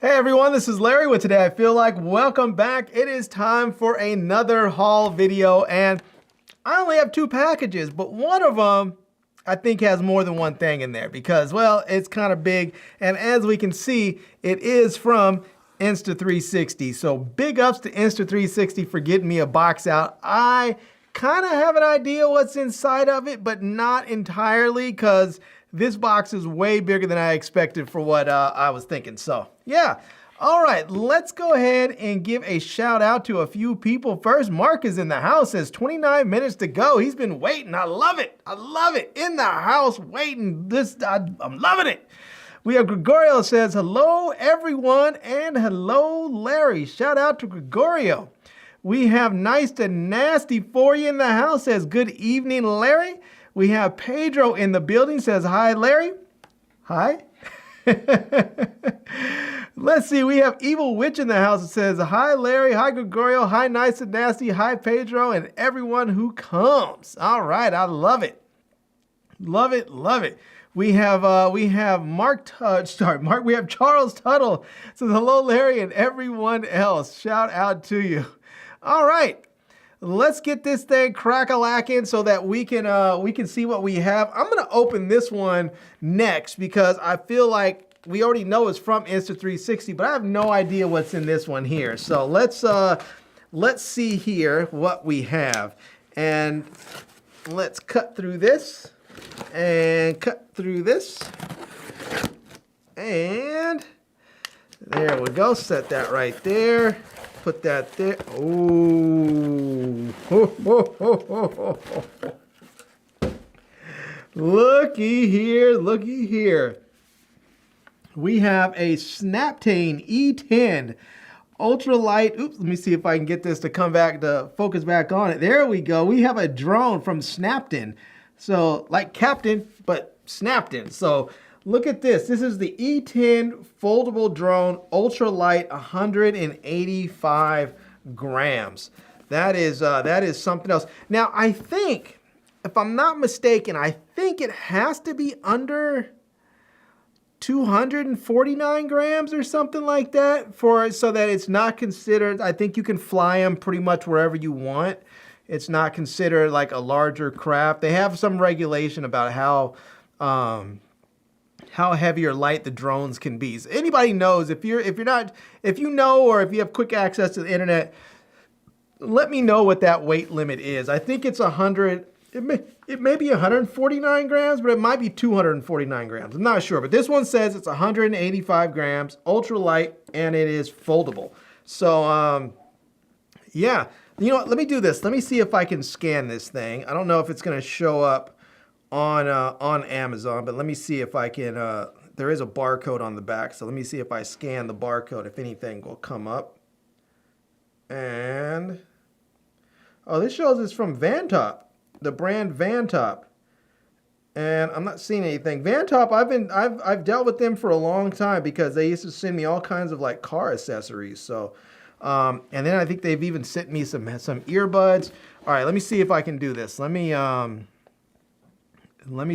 Hey everyone, this is Larry with Today I Feel Like. Welcome back. It is time for another haul video, and I only have two packages, but one of them I think has more than one thing in there because, well, it's kind of big, and as we can see, it is from Insta360. So big ups to Insta360 for getting me a box out. I kind of have an idea what's inside of it, but not entirely because this box is way bigger than I expected for what I was thinking. So yeah. All right, let's go ahead and give a shout out to a few people. First, Mark is in the house, says 29 minutes to go. He's been waiting. I love it. I love it. In the house waiting. I'm loving it. We have Gregorio says, hello everyone and hello Larry. Shout out to Gregorio. We have Nice to Nasty for you in the house, says good evening Larry. We have Pedro in the building, says hi Larry. Hi. Let's see, we have Evil Witch in the house that says, hi Larry, hi Gregorio, hi Nice and Nasty, hi Pedro, and everyone who comes. All right, I love it. Love it, love it. We have Charles Tuttle says, hello Larry and everyone else. Shout out to you. All right. Let's get this thing crack-a-lacking so that we can see what we have. I'm gonna open this one next because I feel like we already know it's from Insta360, but I have no idea what's in this one here. So let's see here what we have. And let's cut through this and cut through this. And there we go, set that right there. Put that there. Oh, looky here, looky here. We have a Snaptain E10 ultralight. Oops, let me see if I can get this to come back to focus back on it. There we go. We have a drone from Snaptain. So like Captain, but Snaptain. So look at this. This is the E10 foldable drone, ultralight, 185 grams. That is something else. Now, I think, if I'm not mistaken, I think it has to be under 249 grams or something like that so that it's not considered. I think you can fly them pretty much wherever you want. It's not considered like a larger craft. They have some regulation about how heavy or light the drones can be. So anybody knows, if you know, or if you have quick access to the internet, let me know what that weight limit is. I think it's 100, it may be 149 grams, but it might be 249 grams. I'm not sure, but this one says it's 185 grams, ultra light, and it is foldable. So, yeah, you know what, let me do this. Let me see if I can scan this thing. I don't know if it's gonna show up on Amazon, but let me see if I can, there is a barcode on the back, so let me see if I scan the barcode, if anything will come up. And, oh, this shows it's from Vantop, the brand Vantop. And I'm not seeing anything. Vantop, I've dealt with them for a long time because they used to send me all kinds of like car accessories. So, and then I think they've even sent me some earbuds. All right, let me see if I can do this. Let me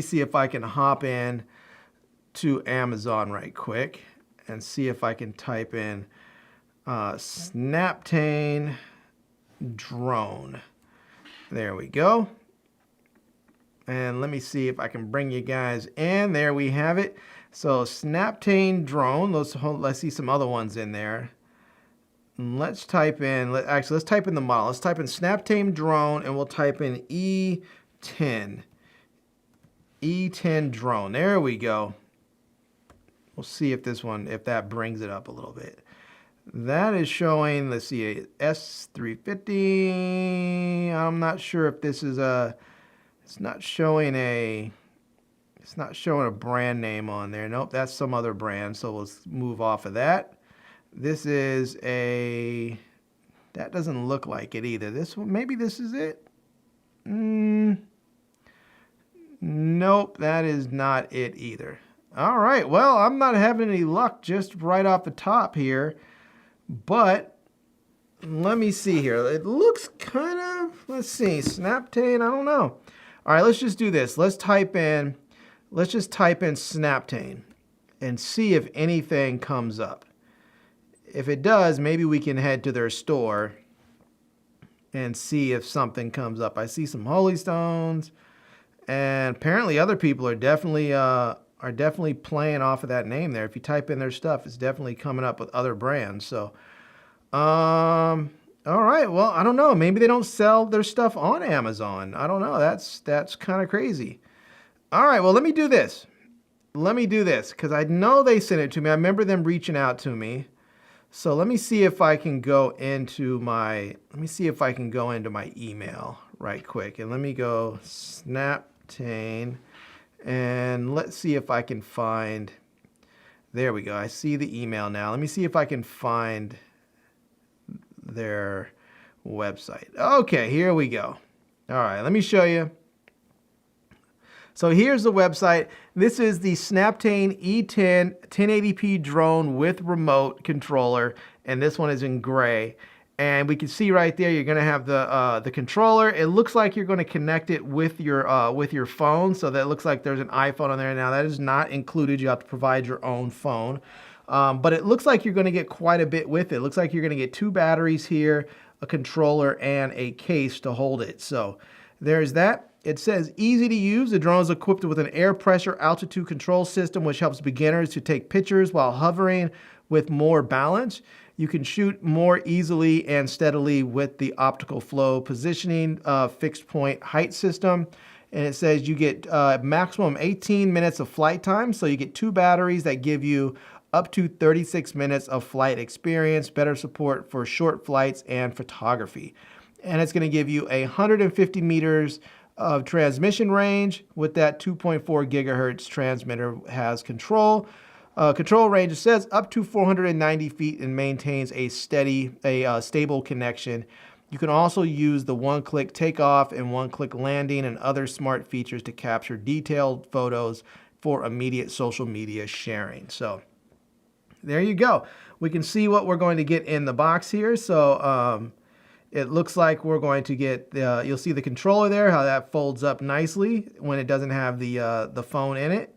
see if I can hop in to Amazon right quick and see if I can type in Snaptain drone. There we go. And let me see if I can bring you guys in. There we have it. So Snaptain drone. Let's see some other ones in there. Let's type in, let's type in the model. Let's type in Snaptain drone and we'll type in E10. E10 drone. There we go. We'll see if that brings it up a little bit. That is showing, let's see, S350. I'm not sure if this is it's not showing a brand name on there. Nope, that's some other brand. So let's move off of that. This is that doesn't look like it either. This one, maybe this is it. Nope, that is not it either. All right, well, I'm not having any luck just right off the top here, but let me see here. It looks kind of, let's see, Snaptain, I don't know. All right, let's just do this. Let's just type in Snaptain and see if anything comes up. if it does, maybe we can head to their store and see if something comes up. I see some Holy Stones, and apparently other people are definitely playing off of that name there. If you type in their stuff, it's definitely coming up with other brands. So, all right. Well, I don't know. Maybe they don't sell their stuff on Amazon. I don't know. That's kind of crazy. All right. Well, let me do this. Because I know they sent it to me. I remember them reaching out to me. So let me see if I can go into my email right quick. And let me go Snaptain, and let's see if I can find, there we go. I see the email now. Let me see if I can find their website. Okay, here we go. All right, let me show you. So here's the website. This is the Snaptain E10 1080p drone with remote controller, and this one is in gray. And we can see right there, you're going to have the controller. It looks like you're going to connect it with your phone, so that looks like there's an iPhone on there. Now that is not included. You have to provide your own phone, but it looks like you're going to get quite a bit with it. It looks like you're going to get 2 batteries here, a controller, and a case to hold it. So there's that. It says easy to use. The drone is equipped with an air pressure altitude control system, which helps beginners to take pictures while hovering with more balance. You can shoot more easily and steadily with the optical flow positioning fixed point height system. And it says you get maximum 18 minutes of flight time. So you get 2 batteries that give you up to 36 minutes of flight experience, better support for short flights and photography. And it's going to give you 150 meters of transmission range. With that 2.4 gigahertz transmitter has control range. It says up to 490 feet and maintains a stable connection. You can also use the one-click takeoff and one-click landing and other smart features to capture detailed photos for immediate social media sharing. So there you go. We can see what we're going to get in the box here. So it looks like we're going to get, you'll see the controller there, how that folds up nicely when it doesn't have the phone in it.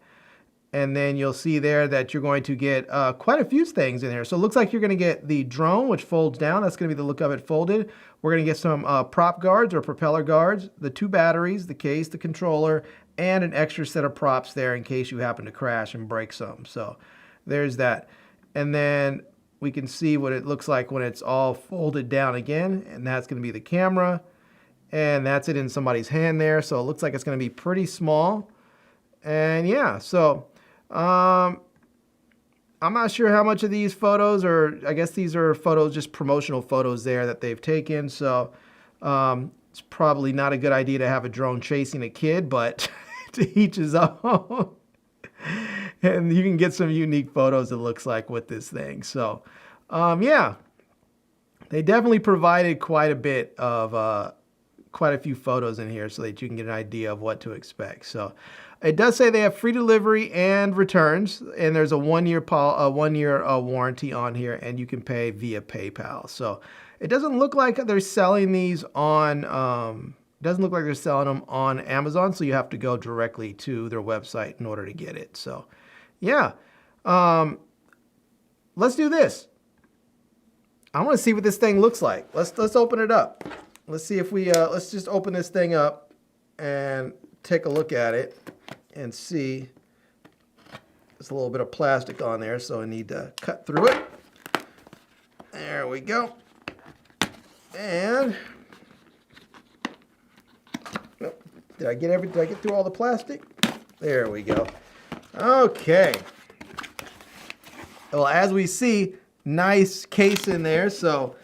And then you'll see there that you're going to get quite a few things in here. So it looks like you're going to get the drone, which folds down. That's going to be the look of it folded. We're going to get some prop guards or propeller guards, the 2 batteries, the case, the controller, and an extra set of props there in case you happen to crash and break some. So there's that. And then we can see what it looks like when it's all folded down again. And that's going to be the camera. And that's it in somebody's hand there. So it looks like it's going to be pretty small. And yeah, so I'm not sure how much of these photos are, I guess these are photos, just promotional photos there that they've taken. So it's probably not a good idea to have a drone chasing a kid, but to each his own. And you can get some unique photos, it looks like, with this thing. So yeah, they definitely provided quite a bit of, quite a few photos in here so that you can get an idea of what to expect. So it does say they have free delivery and returns, and there's a one-year warranty on here, and you can pay via PayPal. So it doesn't look like they're selling these on them on Amazon, so you have to go directly to their website in order to get it. So yeah, let's do this. I want to see what this thing looks like. Let's open it up. Let's see if we let's just open this thing up and take a look at it and see. There's a little bit of plastic on there, so I need to cut through it. There we go. And did I get through all the plastic? There we go. Okay. Well, as we see, nice case in there, so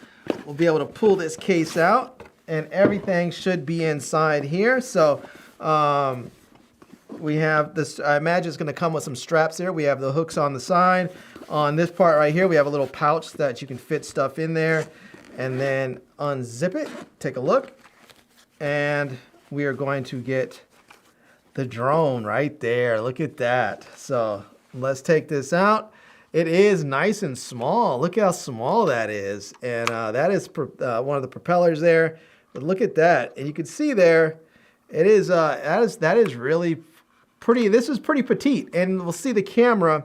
we'll be able to pull this case out, and everything should be inside here. So we have this, I imagine it's going to come with some straps there. We have the hooks on the side. On this part right here, we have a little pouch that you can fit stuff in there, and then unzip it. Take a look. And we are going to get the drone right there. Look at that. So let's take this out. It is nice and small. Look how small that is. And that is one of the propellers there. But look at that. And you can see there, it is, that is really pretty. This is pretty petite. And we'll see the camera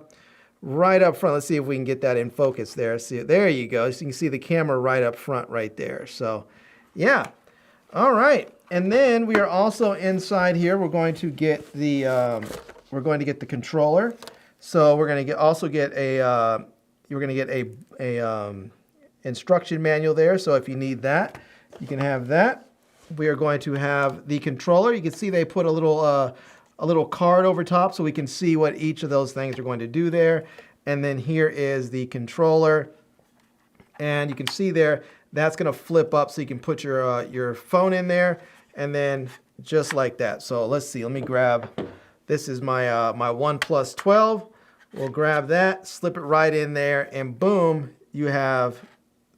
right up front. Let's see if we can get that in focus there. See, there you go. So you can see the camera right up front right there. So yeah. All right. And then we are also inside here. We're going to get the controller. So we're going to also get a instruction manual there. So if you need that, you can have that. We are going to have the controller. You can see they put a little card over top so we can see what each of those things are going to do there. And then here is the controller. And you can see there, that's going to flip up so you can put your phone in there. And then just like that. So let's see, let me grab, this is my my OnePlus 12. We'll grab that, slip it right in there, and boom, you have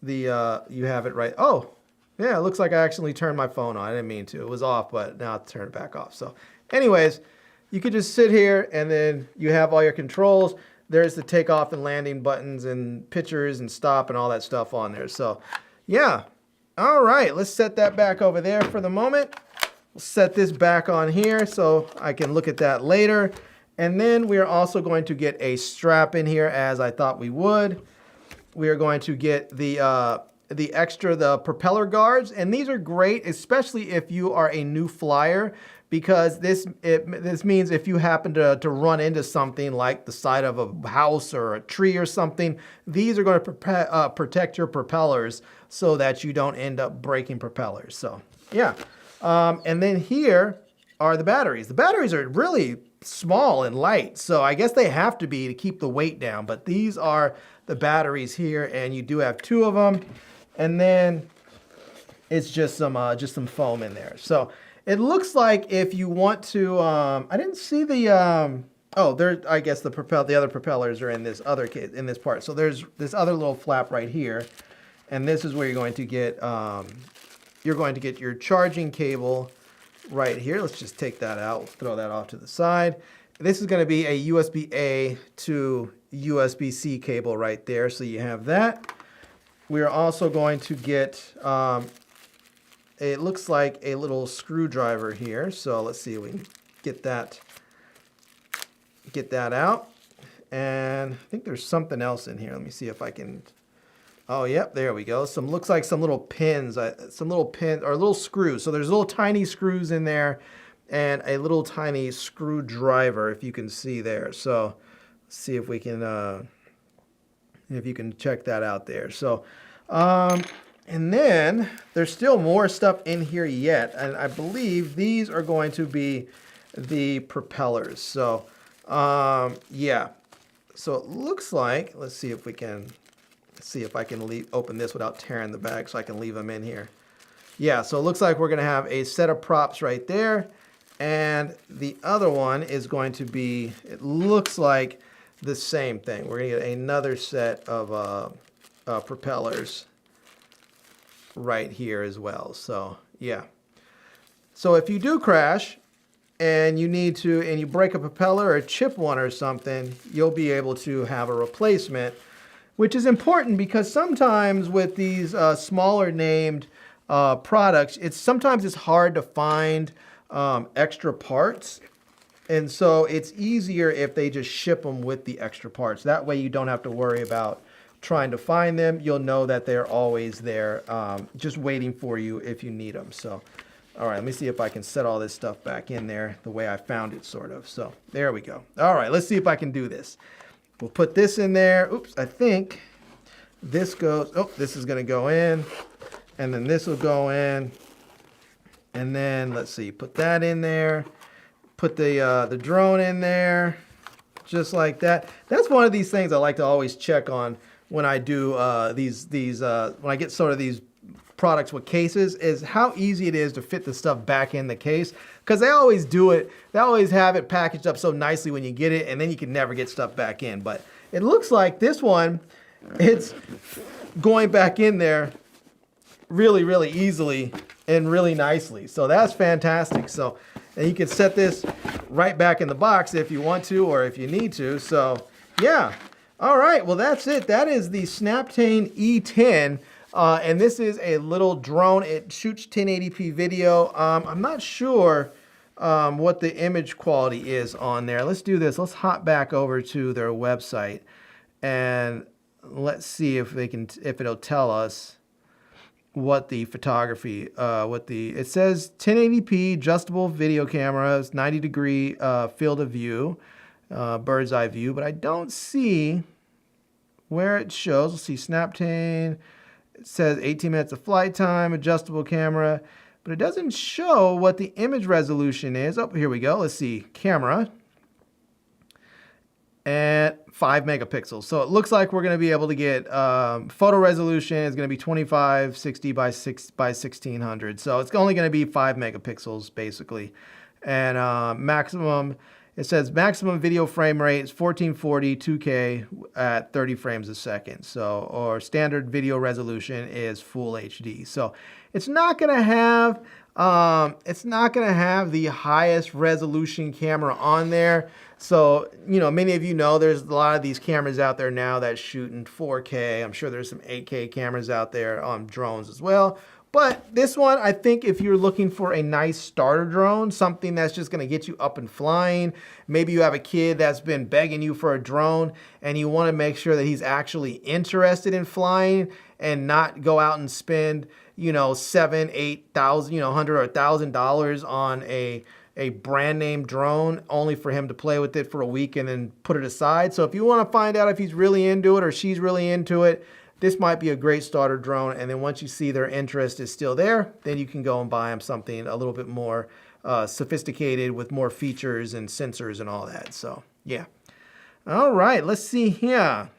it right. Oh, yeah, it looks like I actually turned my phone on. I didn't mean to. It was off, but now I'll turn it back off. So anyways, you could just sit here and then you have all your controls. There's the takeoff and landing buttons and pictures and stop and all that stuff on there. So yeah. All right, let's set that back over there for the moment. We'll set this back on here so I can look at that later. And then we are also going to get a strap in here, as I thought we would. We are going to get the propeller guards, and these are great, especially if you are a new flyer, because this means if you happen to run into something like the side of a house or a tree or something, these are going to protect your propellers so that you don't end up breaking propellers. So yeah, and then here are the batteries. The batteries are really small and light, so I guess they have to be to keep the weight down, but these are the batteries here, and you do have 2 of them, and then it's just some foam in there. So it looks like if you want to, I didn't see the, I guess the other propellers are in this other kit, in this part. So there's this other little flap right here, and this is where you're going to get your charging cable right here. Let's just take that out. We'll throw that off to the side. This is going to be a USB-A to USB-C cable right there. So you have that. We are also going to get, it looks like a little screwdriver here. So let's see if we can get that out. And I think there's something else in here. Let me see if I can. Oh, yep, there we go. Looks like some little pins, or little screws. So there's little tiny screws in there and a little tiny screwdriver, if you can see there. So let's see if we can, if you can check that out there. So, and then there's still more stuff in here yet. And I believe these are going to be the propellers. So, yeah. So it looks like, let's see if we can. See if I can open this without tearing the bag so I can leave them in here. Yeah, so it looks like we're going to have a set of props right there. And the other one is going to be, it looks like the same thing. We're going to get another set of propellers right here as well. So, yeah. So if you do crash and you need to, and you break a propeller or chip one or something, you'll be able to have a replacement, which is important because sometimes with these smaller named products, sometimes it's hard to find extra parts. And so it's easier if they just ship them with the extra parts. That way you don't have to worry about trying to find them. You'll know that they're always there, just waiting for you if you need them. So, all right, let me see if I can set all this stuff back in there the way I found it, sort of. So there we go. All right, let's see if I can do this. We'll put this in there. Oops, I think this goes, oh, this is going to go in, and then this will go in, and then let's see, put that in there, put the drone in there, just like that. That's one of these things I like to always check on when I do when I get sort of these products with cases, is how easy it is to fit the stuff back in the case, because they always do it. They always have it packaged up so nicely when you get it, and then you can never get stuff back in. But it looks like this one, it's going back in there really, really easily and really nicely. So that's fantastic. So, and you can set this right back in the box if you want to or if you need to. So yeah. All right. Well, that's it. That is the Snaptain E10. And this is a little drone. It shoots 1080p video. I'm not sure what the image quality is on there. Let's do this. Let's hop back over to their website and let's see if if it'll tell us what the photography, it says 1080p adjustable video cameras, 90-degree field of view, bird's eye view, but I don't see where it shows. Let's see, Snaptain. It says 18 minutes of flight time, adjustable camera, but it doesn't show what the image resolution is. Oh, here we go. Let's see, camera. And 5 megapixels. So it looks like we're going to be able to get photo resolution is going to be 2560 by 1600. So it's only going to be 5 megapixels basically. And maximum, it says maximum video frame rate is 1440 2K at 30 frames a second. So, or standard video resolution is full HD. So it's not going to have the highest resolution camera on there. So, you know, many of you know there's a lot of these cameras out there now that shoot in 4K. I'm sure there's some 8K cameras out there on drones as well. But this one, I think if you're looking for a nice starter drone, something that's just gonna get you up and flying, maybe you have a kid that's been begging you for a drone and you wanna make sure that he's actually interested in flying and not go out and spend, you know, $7,000, $8,000, you know, $100 or $1,000 on a brand name drone only for him to play with it for a week and then put it aside. So if you want to find out if he's really into it or she's really into it, this might be a great starter drone. And then once you see their interest is still there, then you can go and buy them something a little bit more sophisticated with more features and sensors and all that. So yeah. All right, let's see here.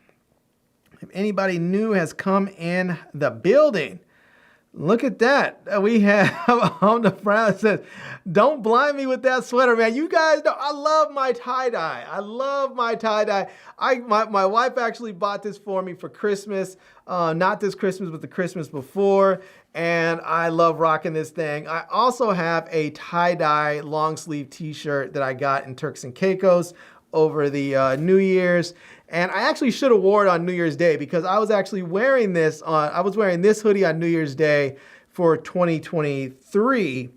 If anybody new has come in the building. Look at that. We have on the front that says, don't blind me with that sweater, man. You guys know, I love my tie-dye. I love my tie-dye. My wife actually bought this for me for Christmas. Not this Christmas, but the Christmas before. And I love rocking this thing. I also have a tie-dye long sleeve t-shirt that I got in Turks and Caicos over the New Year's. And I actually should have worn it on New Year's Day because I was actually wearing this I was wearing this hoodie on New Year's Day for 2023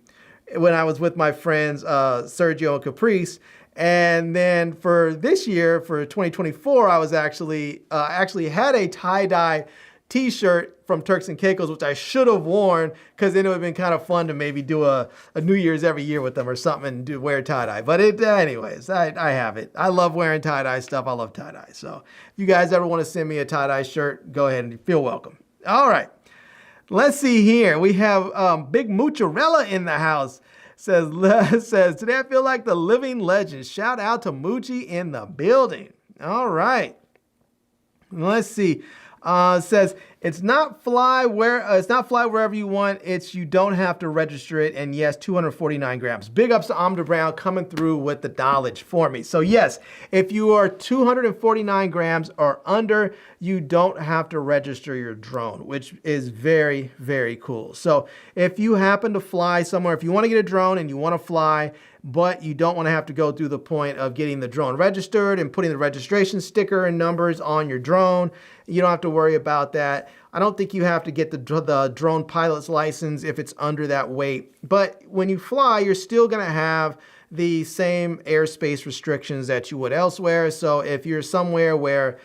when I was with my friends Sergio and Caprice. And then for this year, for 2024, I was actually had a tie-dye t-shirt from Turks and Caicos, which I should have worn because then it would have been kind of fun to maybe do a New Year's every year with them or something and wear tie-dye. But anyways, I have it. I love wearing tie-dye stuff. I love tie-dye. So if you guys ever want to send me a tie-dye shirt, go ahead and feel welcome. All right. Let's see here. We have Big Mozzarella in the house. Says, today I feel like the living legend. Shout out to Moochie in the building. All right. Let's see. Says it's not fly wherever you want. You don't have to register it. And yes, 249 grams. Big ups to Amda Brown coming through with the knowledge for me. So yes, if you are 249 grams or under, you don't have to register your drone, which is very, very cool. So if you happen to fly somewhere, if you want to get a drone and you want to fly, but you don't want to have to go through the point of getting the drone registered and putting the registration sticker and numbers on your drone, you don't have to worry about that. I don't think you have to get the drone pilot's license if it's under that weight. But when you fly, you're still going to have the same airspace restrictions that you would elsewhere. So if you're somewhere where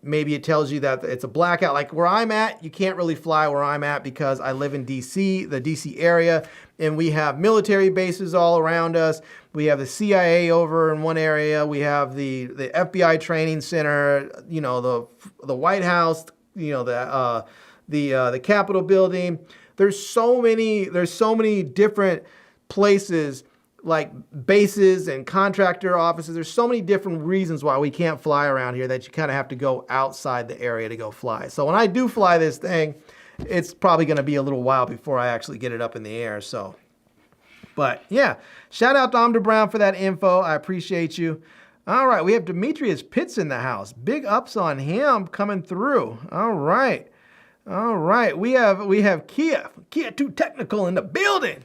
maybe it tells you that it's a blackout, like where I'm at, you can't really fly where I'm at because I live in DC, the DC area, and we have military bases all around us. We have the CIA over in one area. We have the FBI training center, you know, the White House, you know, the Capitol building. There's so many different places like bases and contractor offices. There's so many different reasons why we can't fly around here that you kind of have to go outside the area to go fly. So when I do fly this thing, it's probably going to be a little while before I actually get it up in the air. So, but yeah, shout out to Amda Brown for that info. I appreciate you. All right, we have Demetrius Pitts in the house. Big ups on him coming through. All right. We have Kia Too Technical in the building.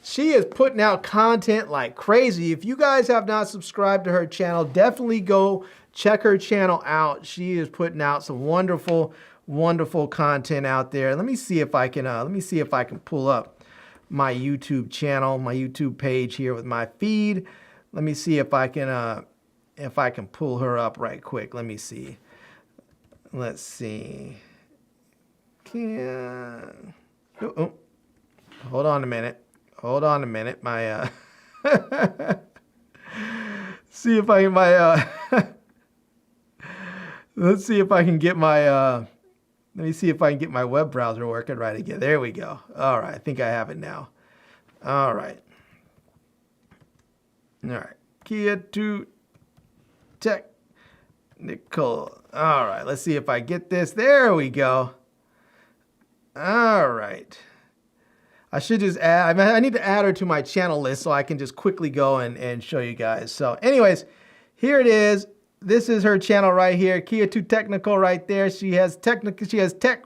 She is putting out content like crazy. If you guys have not subscribed to her channel, definitely go check her channel out. She is putting out some wonderful content out there. Let me see if I can pull up my YouTube channel, my YouTube page here with my feed. Let me see if I can pull her up right quick. Let me see. Let's see. Oh. Hold on a minute. Hold on a minute. My see if I can let's see if I can get my let me see if I can get my web browser working right again. There we go. All right, I think I have it now. All right. All right. Kia to technical. All right, let's see if I get this. There we go. All right. I should just add, I need to add her to my channel list so I can just quickly go and show you guys. So anyways, here it is. This is her channel right here, Kia 2 Technical right there. She has tech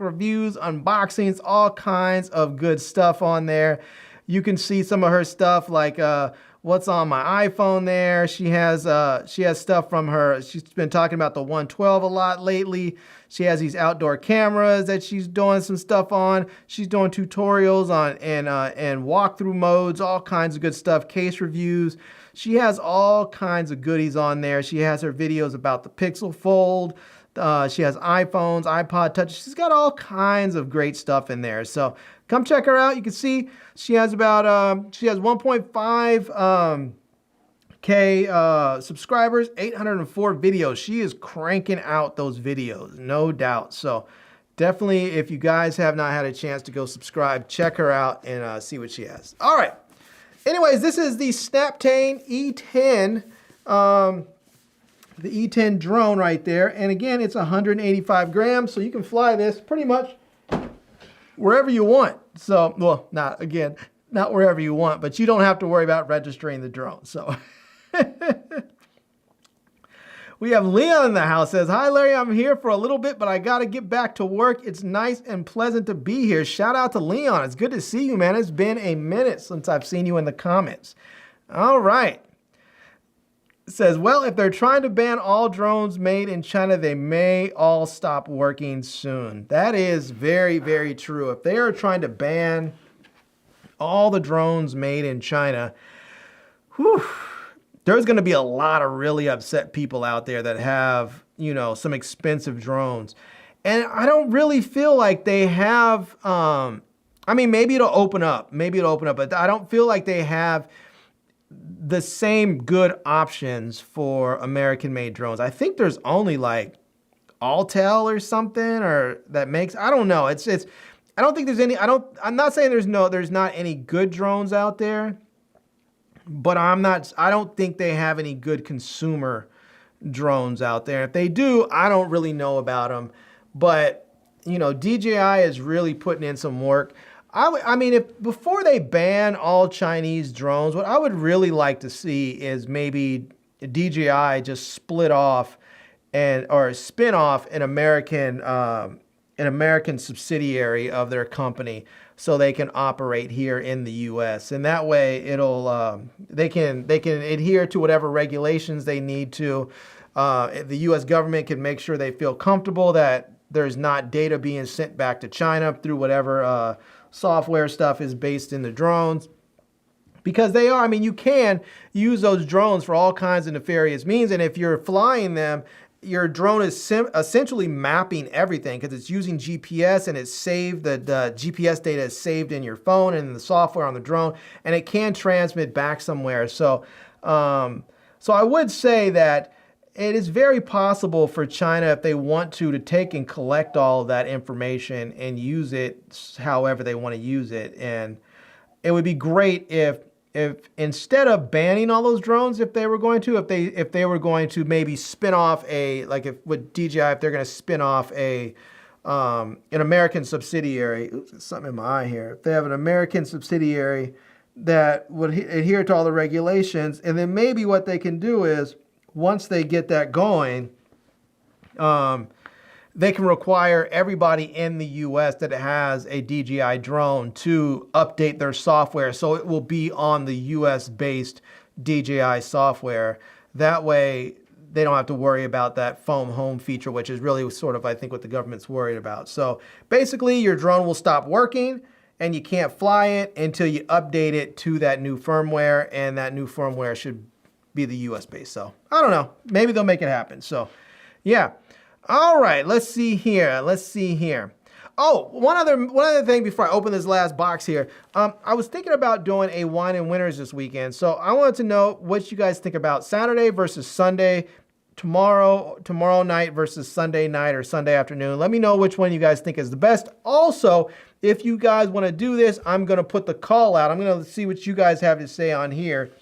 reviews, unboxings, all kinds of good stuff on there. You can see some of her stuff like what's on my iPhone there. She has stuff from her. She's been talking about the 112 a lot lately. She has these outdoor cameras that she's doing some stuff on. She's doing tutorials on and walkthrough modes, all kinds of good stuff, case reviews. She has all kinds of goodies on there. She has her videos about the Pixel Fold. She has iPhones, iPod Touch. She's got all kinds of great stuff in there. So come check her out. You can see she has about she has 1.5 K subscribers, 804 videos. She is cranking out those videos, no doubt. So definitely, if you guys have not had a chance to go subscribe, check her out and see what she has. All right. Anyways, this is the Snaptain E10, the E10 drone right there. And again, it's 185 grams, so you can fly this pretty much wherever you want. So, well, not wherever you want, but you don't have to worry about registering the drone. So we have Leon in the house. Says, hi, Larry, I'm here for a little bit, but I got to get back to work. It's nice and pleasant to be here. Shout out to Leon. It's good to see you, man. It's been a minute since I've seen you in the comments. All right. It says, well, if they're trying to ban all drones made in China, they may all stop working soon. That is very, very true. If they are trying to ban all the drones made in China, whew, there's going to be a lot of really upset people out there that have, you know, some expensive drones. And I don't really feel like they have, I mean, maybe it'll open up, but I don't feel like they have the same good options for American-made drones. I think there's only like Altel or something, or that makes, I don't know. I don't think there's any, I'm not saying there's not any good drones out there, but I don't think they have any good consumer drones out there. If they do, I don't really know about them, but you know, DJI is really putting in some work. I mean, if before they ban all Chinese drones, what I would really like to see is maybe DJI just split off or spin off an American subsidiary of their company so they can operate here in the U.S. And that way, it'll they can adhere to whatever regulations they need to. The U.S. government can make sure they feel comfortable that there's not data being sent back to China through whatever software stuff is based in the drones. Because they are, I mean, you can use those drones for all kinds of nefarious means. And if you're flying them, your drone is essentially mapping everything because it's using GPS and it's saved, the GPS data is saved in your phone and in the software on the drone, and it can transmit back somewhere. So, so I would say that it is very possible for China, if they want to take and collect all of that information and use it however they want to use it. And it would be great if instead of banning all those drones, if they were going to maybe spin off with DJI, if they're going to spin off an American subsidiary. Oops, there's something in my eye here. If they have an American subsidiary that would adhere to all the regulations, and then maybe what they can do is, once they get that going, they can require everybody in the U.S. that has a DJI drone to update their software so it will be on the U.S.-based DJI software. That way, they don't have to worry about that phone home feature, which is really sort of, I think, what the government's worried about. So basically, your drone will stop working, and you can't fly it until you update it to that new firmware, and that new firmware should be the US base. So I don't know, maybe they'll make it happen. So yeah. All right, let's see here. Let's see here. Oh, one other thing before I open this last box here. I was thinking about doing a wine and winners this weekend. So I wanted to know what you guys think about Saturday versus Sunday, tomorrow night versus Sunday night or Sunday afternoon. Let me know which one you guys think is the best. Also, if you guys want to do this, I'm going to put the call out. I'm going to see what you guys have to say on here.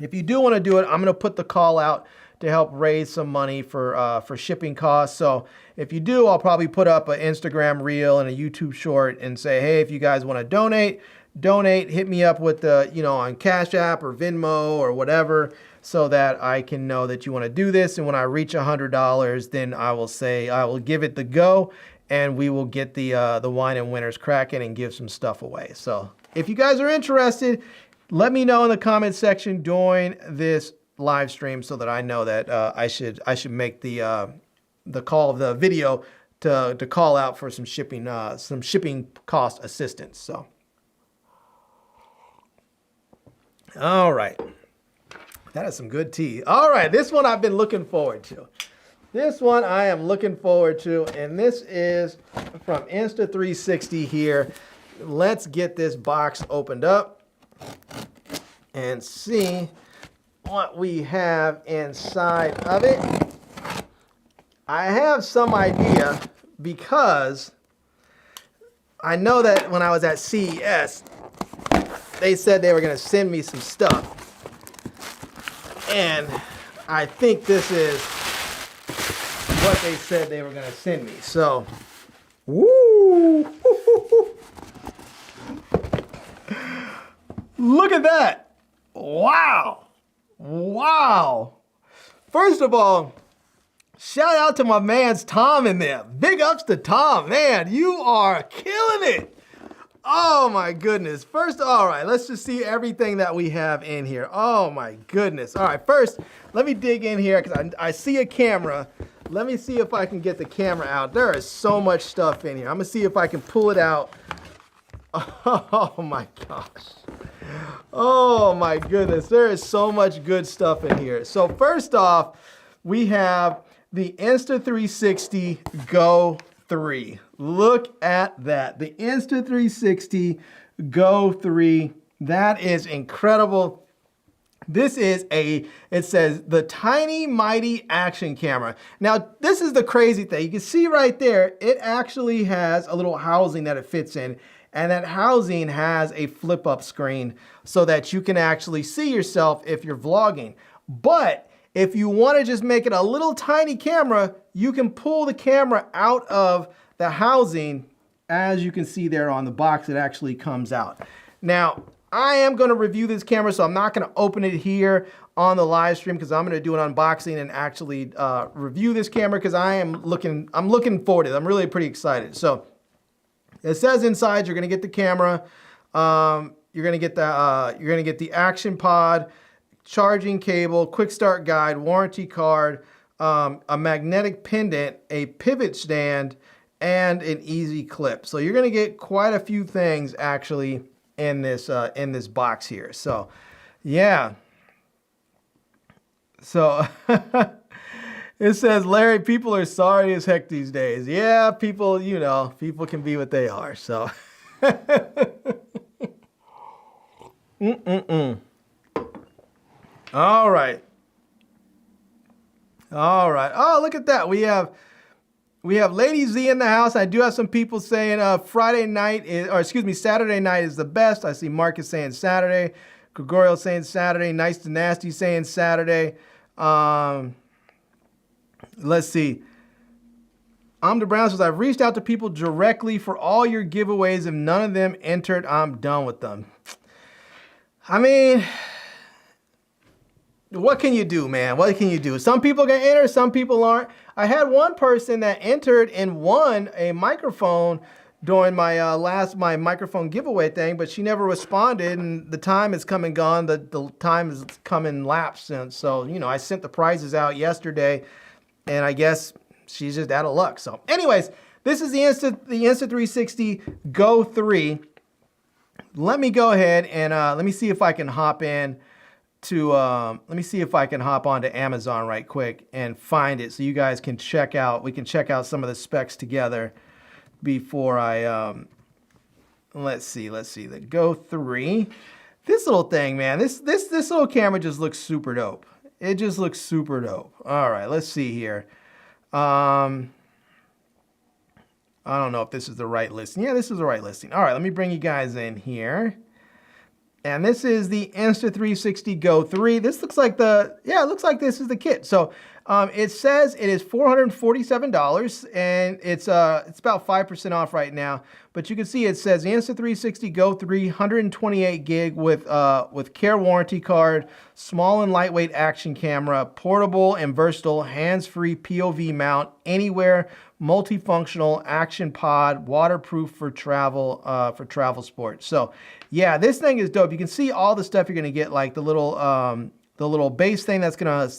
If you do want to do it, I'm going to put the call out to help raise some money for shipping costs. So if you do, I'll probably put up an Instagram reel and a YouTube short and say, hey, if you guys want to donate, hit me up with the, on Cash App or Venmo or whatever, so that I can know that you want to do this. And when I reach $100, then I will say, I will give it the go, and we will get the wine and winners cracking and give some stuff away. So if you guys are interested, let me know in the comment section during this live stream so that I know that I should make the video to call out for some shipping cost assistance. So, all right, that is some good tea. All right, this one I've been looking forward to. This one I am looking forward to, and this is from Insta360 here. Let's get this box opened up and see what we have inside of it. I have some idea because I know that when I was at CES, they said they were going to send me some stuff. And I think this is what they said they were going to send me. So, woo! Look at that. Wow. Wow. First of all, shout out to my man's Tom in there. Big ups to Tom. Man, you are killing it. Oh my goodness. First, all right, let's just see everything that we have in here. Oh my goodness. All right, first, let me dig in here because I see a camera. Let me see if I can get the camera out. There is so much stuff in here. I'm gonna see if I can pull it out. Oh my gosh. Oh my goodness, there is so much good stuff in here. So first off, we have the Insta360 Go 3. Look at that, the Insta360 Go 3. That is incredible. This is it says the tiny mighty action camera. Now, this is the crazy thing. You can see right there, it actually has a little housing that it fits in. And that housing has a flip-up screen so that you can actually see yourself if you're vlogging. But if you want to just make it a little tiny camera, you can pull the camera out of the housing. As you can see there on the box, it actually comes out. Now, I am going to review this camera, so I'm not going to open it here on the live stream because I'm going to do an unboxing and actually review this camera because I'm looking forward to it. I'm really pretty excited. So it says inside you're going to get the camera, you're going to get the action pod, charging cable, quick start guide, warranty card, a magnetic pendant, a pivot stand, and an easy clip. So you're going to get quite a few things actually in this box here. So yeah. So it says, Larry, people are sorry as heck these days. Yeah, people, people can be what they are. So All right. All right. Oh, look at that. We have Lady Z in the house. I do have some people saying Saturday night is the best. I see Marcus saying Saturday. Gregorio saying Saturday. Nice to Nasty saying Saturday. Let's see. Amda Brown says, I've reached out to people directly for all your giveaways. If none of them entered, I'm done with them. I mean, what can you do, man? What can you do? Some people can enter, some people aren't. I had one person that entered and won a microphone during my my microphone giveaway thing, but she never responded, and the time has come and gone. The time has come and lapsed since. So, I sent the prizes out yesterday, and I guess she's just out of luck. So anyways, this is the Insta360 Go 3. let me go ahead and let me see if I can hop in to let me see if I can hop onto Amazon right quick and find it so you guys can check out, we can check out some of the specs together before I let's see the Go 3. This little thing, man, this little camera just looks super dope. It just looks super dope. All right, let's see here. I don't know if this is the right listing. Yeah, this is the right listing. All right, let me bring you guys in here. And this is the Insta360 Go 3. This looks like it looks like this is the kit. So it says it is $447 and it's about 5% off right now. But you can see it says the Insta360 Go 3, 128 gig with care warranty card, small and lightweight action camera, portable and versatile hands-free POV mount, anywhere, multifunctional action pod, waterproof for travel sport. So yeah, this thing is dope. You can see all the stuff you're gonna get, like the little base thing that's gonna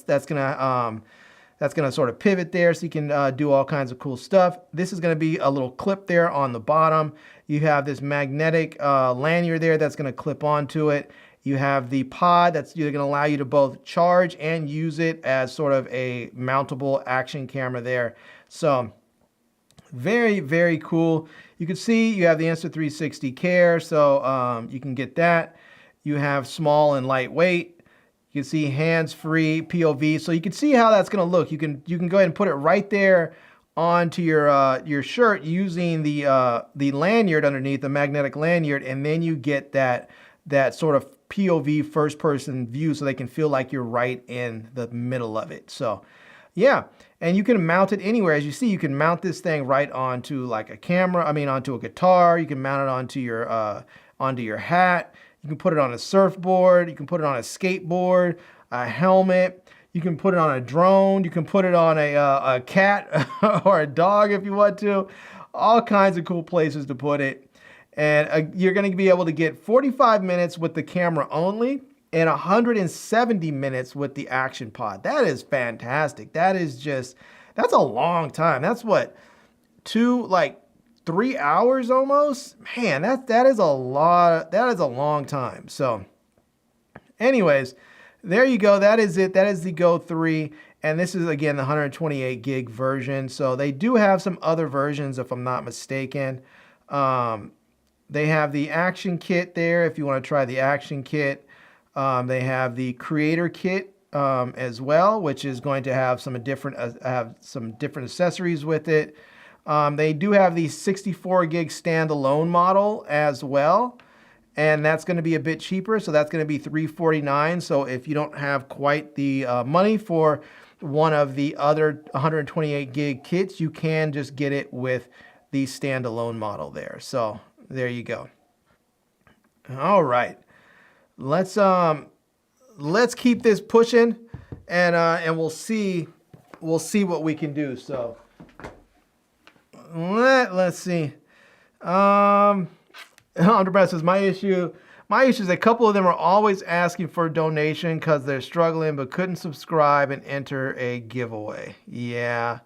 sort of pivot there, so you can do all kinds of cool stuff. This is gonna be a little clip there on the bottom. You have this magnetic lanyard there that's gonna clip onto it. You have the pod that's either gonna allow you to both charge and use it as sort of a mountable action camera there. So very, very cool. You can see you have the Insta360 Care, so you can get that. You have small and lightweight. You can see hands-free POV, so you can see how that's going to look. You can go ahead and put it right there onto your shirt using the lanyard underneath, the magnetic lanyard, and then you get that sort of POV first-person view, so they can feel like you're right in the middle of it. So yeah, and you can mount it anywhere. As you see, you can mount this thing right onto like a camera, onto a guitar. You can mount it onto your hat. You can put it on a surfboard. You can put it on a skateboard, a helmet. You can put it on a drone. You can put it on a cat or a dog if you want to. All kinds of cool places to put it. And you're going to be able to get 45 minutes with the camera only and 170 minutes with the action pod. That is fantastic. That's a long time. That's what, 3 hours almost? Man, that is a lot. That is a long time. So anyways, there you go. That is it. That is the Go 3. And this is, again, the 128 gig version. So they do have some other versions, if I'm not mistaken. They have the action kit there if you want to try the action kit. They have the creator kit as well, which is going to have some different accessories with it. They do have the 64 gig standalone model as well, and that's going to be a bit cheaper. So that's going to be $349. So if you don't have quite the money for one of the other 128 gig kits, you can just get it with the standalone model there. So there you go. All right. Let's keep this pushing, and we'll see what we can do. So let's see. Underbreath says my issue is a couple of them are always asking for a donation because they're struggling but couldn't subscribe and enter a giveaway. Yeah,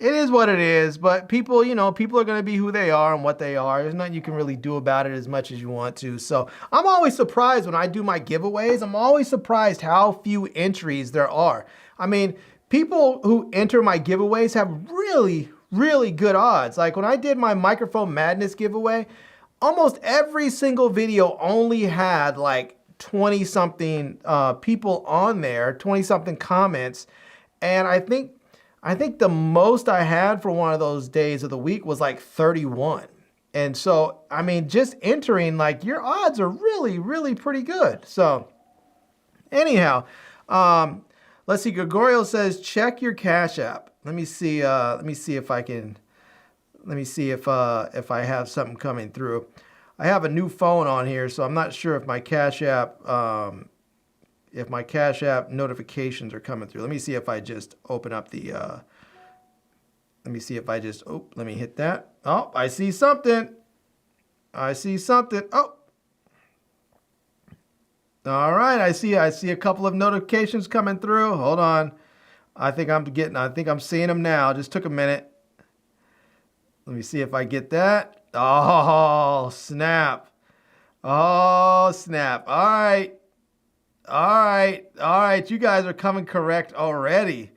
it is what it is, but people are going to be who they are and what they are. There's nothing you can really do about it as much as you want to. So I'm always surprised when I do my giveaways. I'm always surprised how few entries there are. People who enter my giveaways have really, really good odds. Like when I did my Microphone Madness giveaway, almost every single video only had like 20-something people on there, 20-something comments. And I think the most I had for one of those days of the week was like 31. And so, just entering, like, your odds are really, really pretty good. So anyhow, let's see. Gregorio says, check your Cash App. Let me see if I have something coming through. I have a new phone on here, so I'm not sure if my Cash App, notifications are coming through. Let me see if I just open up the, let me hit that. Oh, I see something. Oh. All right, I see a couple of notifications coming through. Hold on. I think I'm seeing them now. Just took a minute. Let me see if I get that. Oh, snap. Oh, snap. All right. All right. All right. You guys are coming correct already.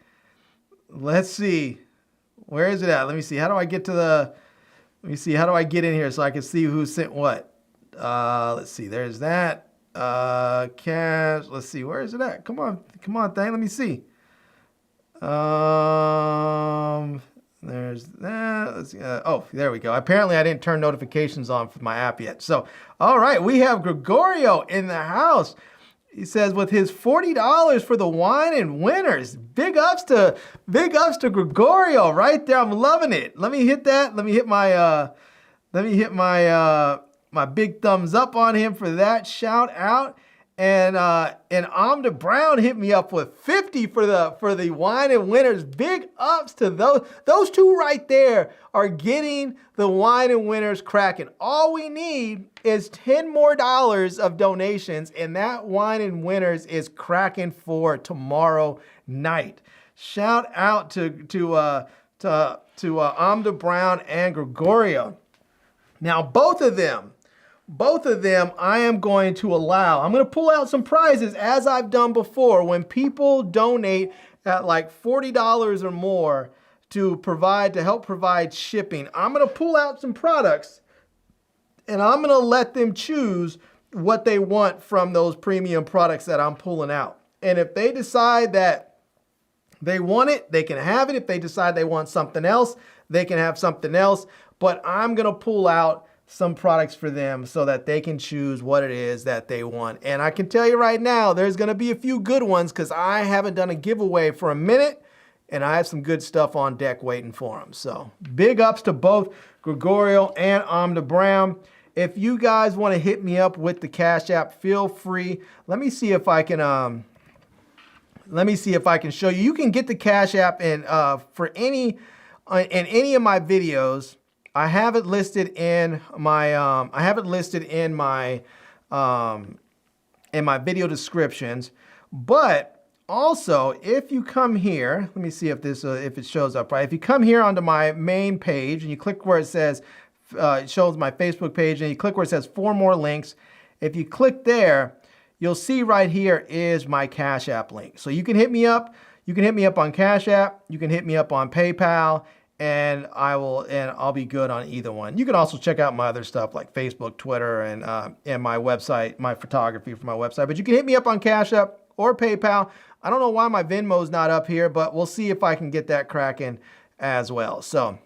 Let's see. Where is it at? Let me see. How do I get to the... Let me see. How do I get in here so I can see who sent what? Let's see. There's that. Cash. Let's see. Where is it at? Come on. Come on, thing. Let me see. There's that. Let's see. Oh, there we go. Apparently, I didn't turn notifications on for my app yet. So, all right. We have Gregorio in the house. He says with his $40 for the wine and winners. Big ups to Gregorio right there. I'm loving it. Let me hit that. Let me hit my my big thumbs up on him for that shout out. And Amda Brown hit me up with 50 for the wine and winners. Big ups to those two right there are getting the wine and winners cracking. All we need is $10 more of donations, and that wine and winners is cracking for tomorrow night. Shout out to Amda Brown and Gregorio. Now both of them I am going to allow. I'm going to pull out some prizes as I've done before. When people donate at like $40 or more to help provide shipping, I'm going to pull out some products and I'm going to let them choose what they want from those premium products that I'm pulling out. And if they decide that they want it, they can have it. If they decide they want something else, they can have something else. But I'm going to pull out some products for them so that they can choose what it is that they want. And I can tell you right now, there's going to be a few good ones because I haven't done a giveaway for a minute and I have some good stuff on deck waiting for them. So big ups to both Gregorio and Amda Brown. If you guys want to hit me up with the Cash App, feel free. Let me see if I can show you. You can get the Cash App in any of my videos. I have it listed in my video descriptions, but also if you come here, let me see if it shows up right. If you come here onto my main page and you click where it says it shows my Facebook page and you click where it says 4 more links. If you click there, you'll see right here is my Cash App link. So you can hit me up. You can hit me up on Cash App. You can hit me up on PayPal. And I'll be good on either one. You can also check out my other stuff like Facebook, Twitter, and my website, my photography for my website. But you can hit me up on Cash App or PayPal. I don't know why my Venmo's not up here, but we'll see if I can get that cracking as well. So,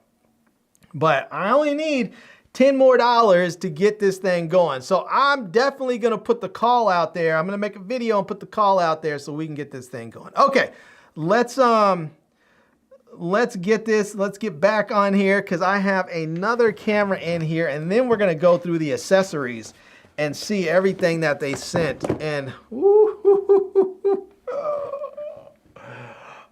but I only need $10 more to get this thing going. So I'm definitely gonna put the call out there. I'm gonna make a video and put the call out there so we can get this thing going. Okay, let's get back on here because I have another camera in here and then we're gonna go through the accessories and see everything that they sent. And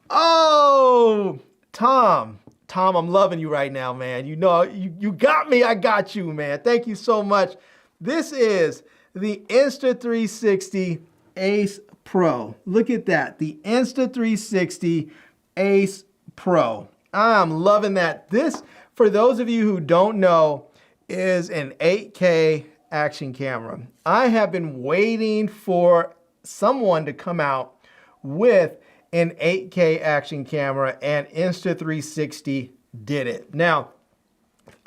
oh, Tom, I'm loving you right now, man. You know, you got me, I got you, man. Thank you so much. This is the Insta360 Ace Pro. Look at that, the Insta360 Ace Pro. I'm loving that. This, for those of you who don't know, is an 8K action camera. I have been waiting for someone to come out with an 8K action camera, and Insta360 did it. Now,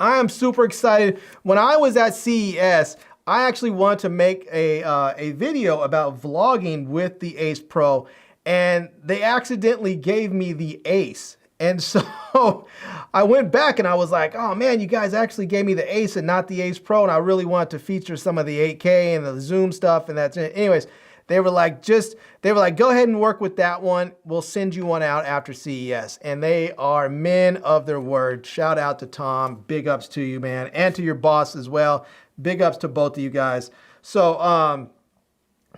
I am super excited. When I was at CES, I actually wanted to make a video about vlogging with the Ace Pro, and they accidentally gave me the Ace. And so I went back and I was like, oh man, you guys actually gave me the Ace and not the Ace Pro, and I really wanted to feature some of the 8K and the zoom stuff, and that's it. Anyways, they were like, go ahead and work with that one. We'll send you one out after CES. And they are men of their word. Shout out to Tom. Big ups to you, man. And to your boss as well. Big ups to both of you guys. So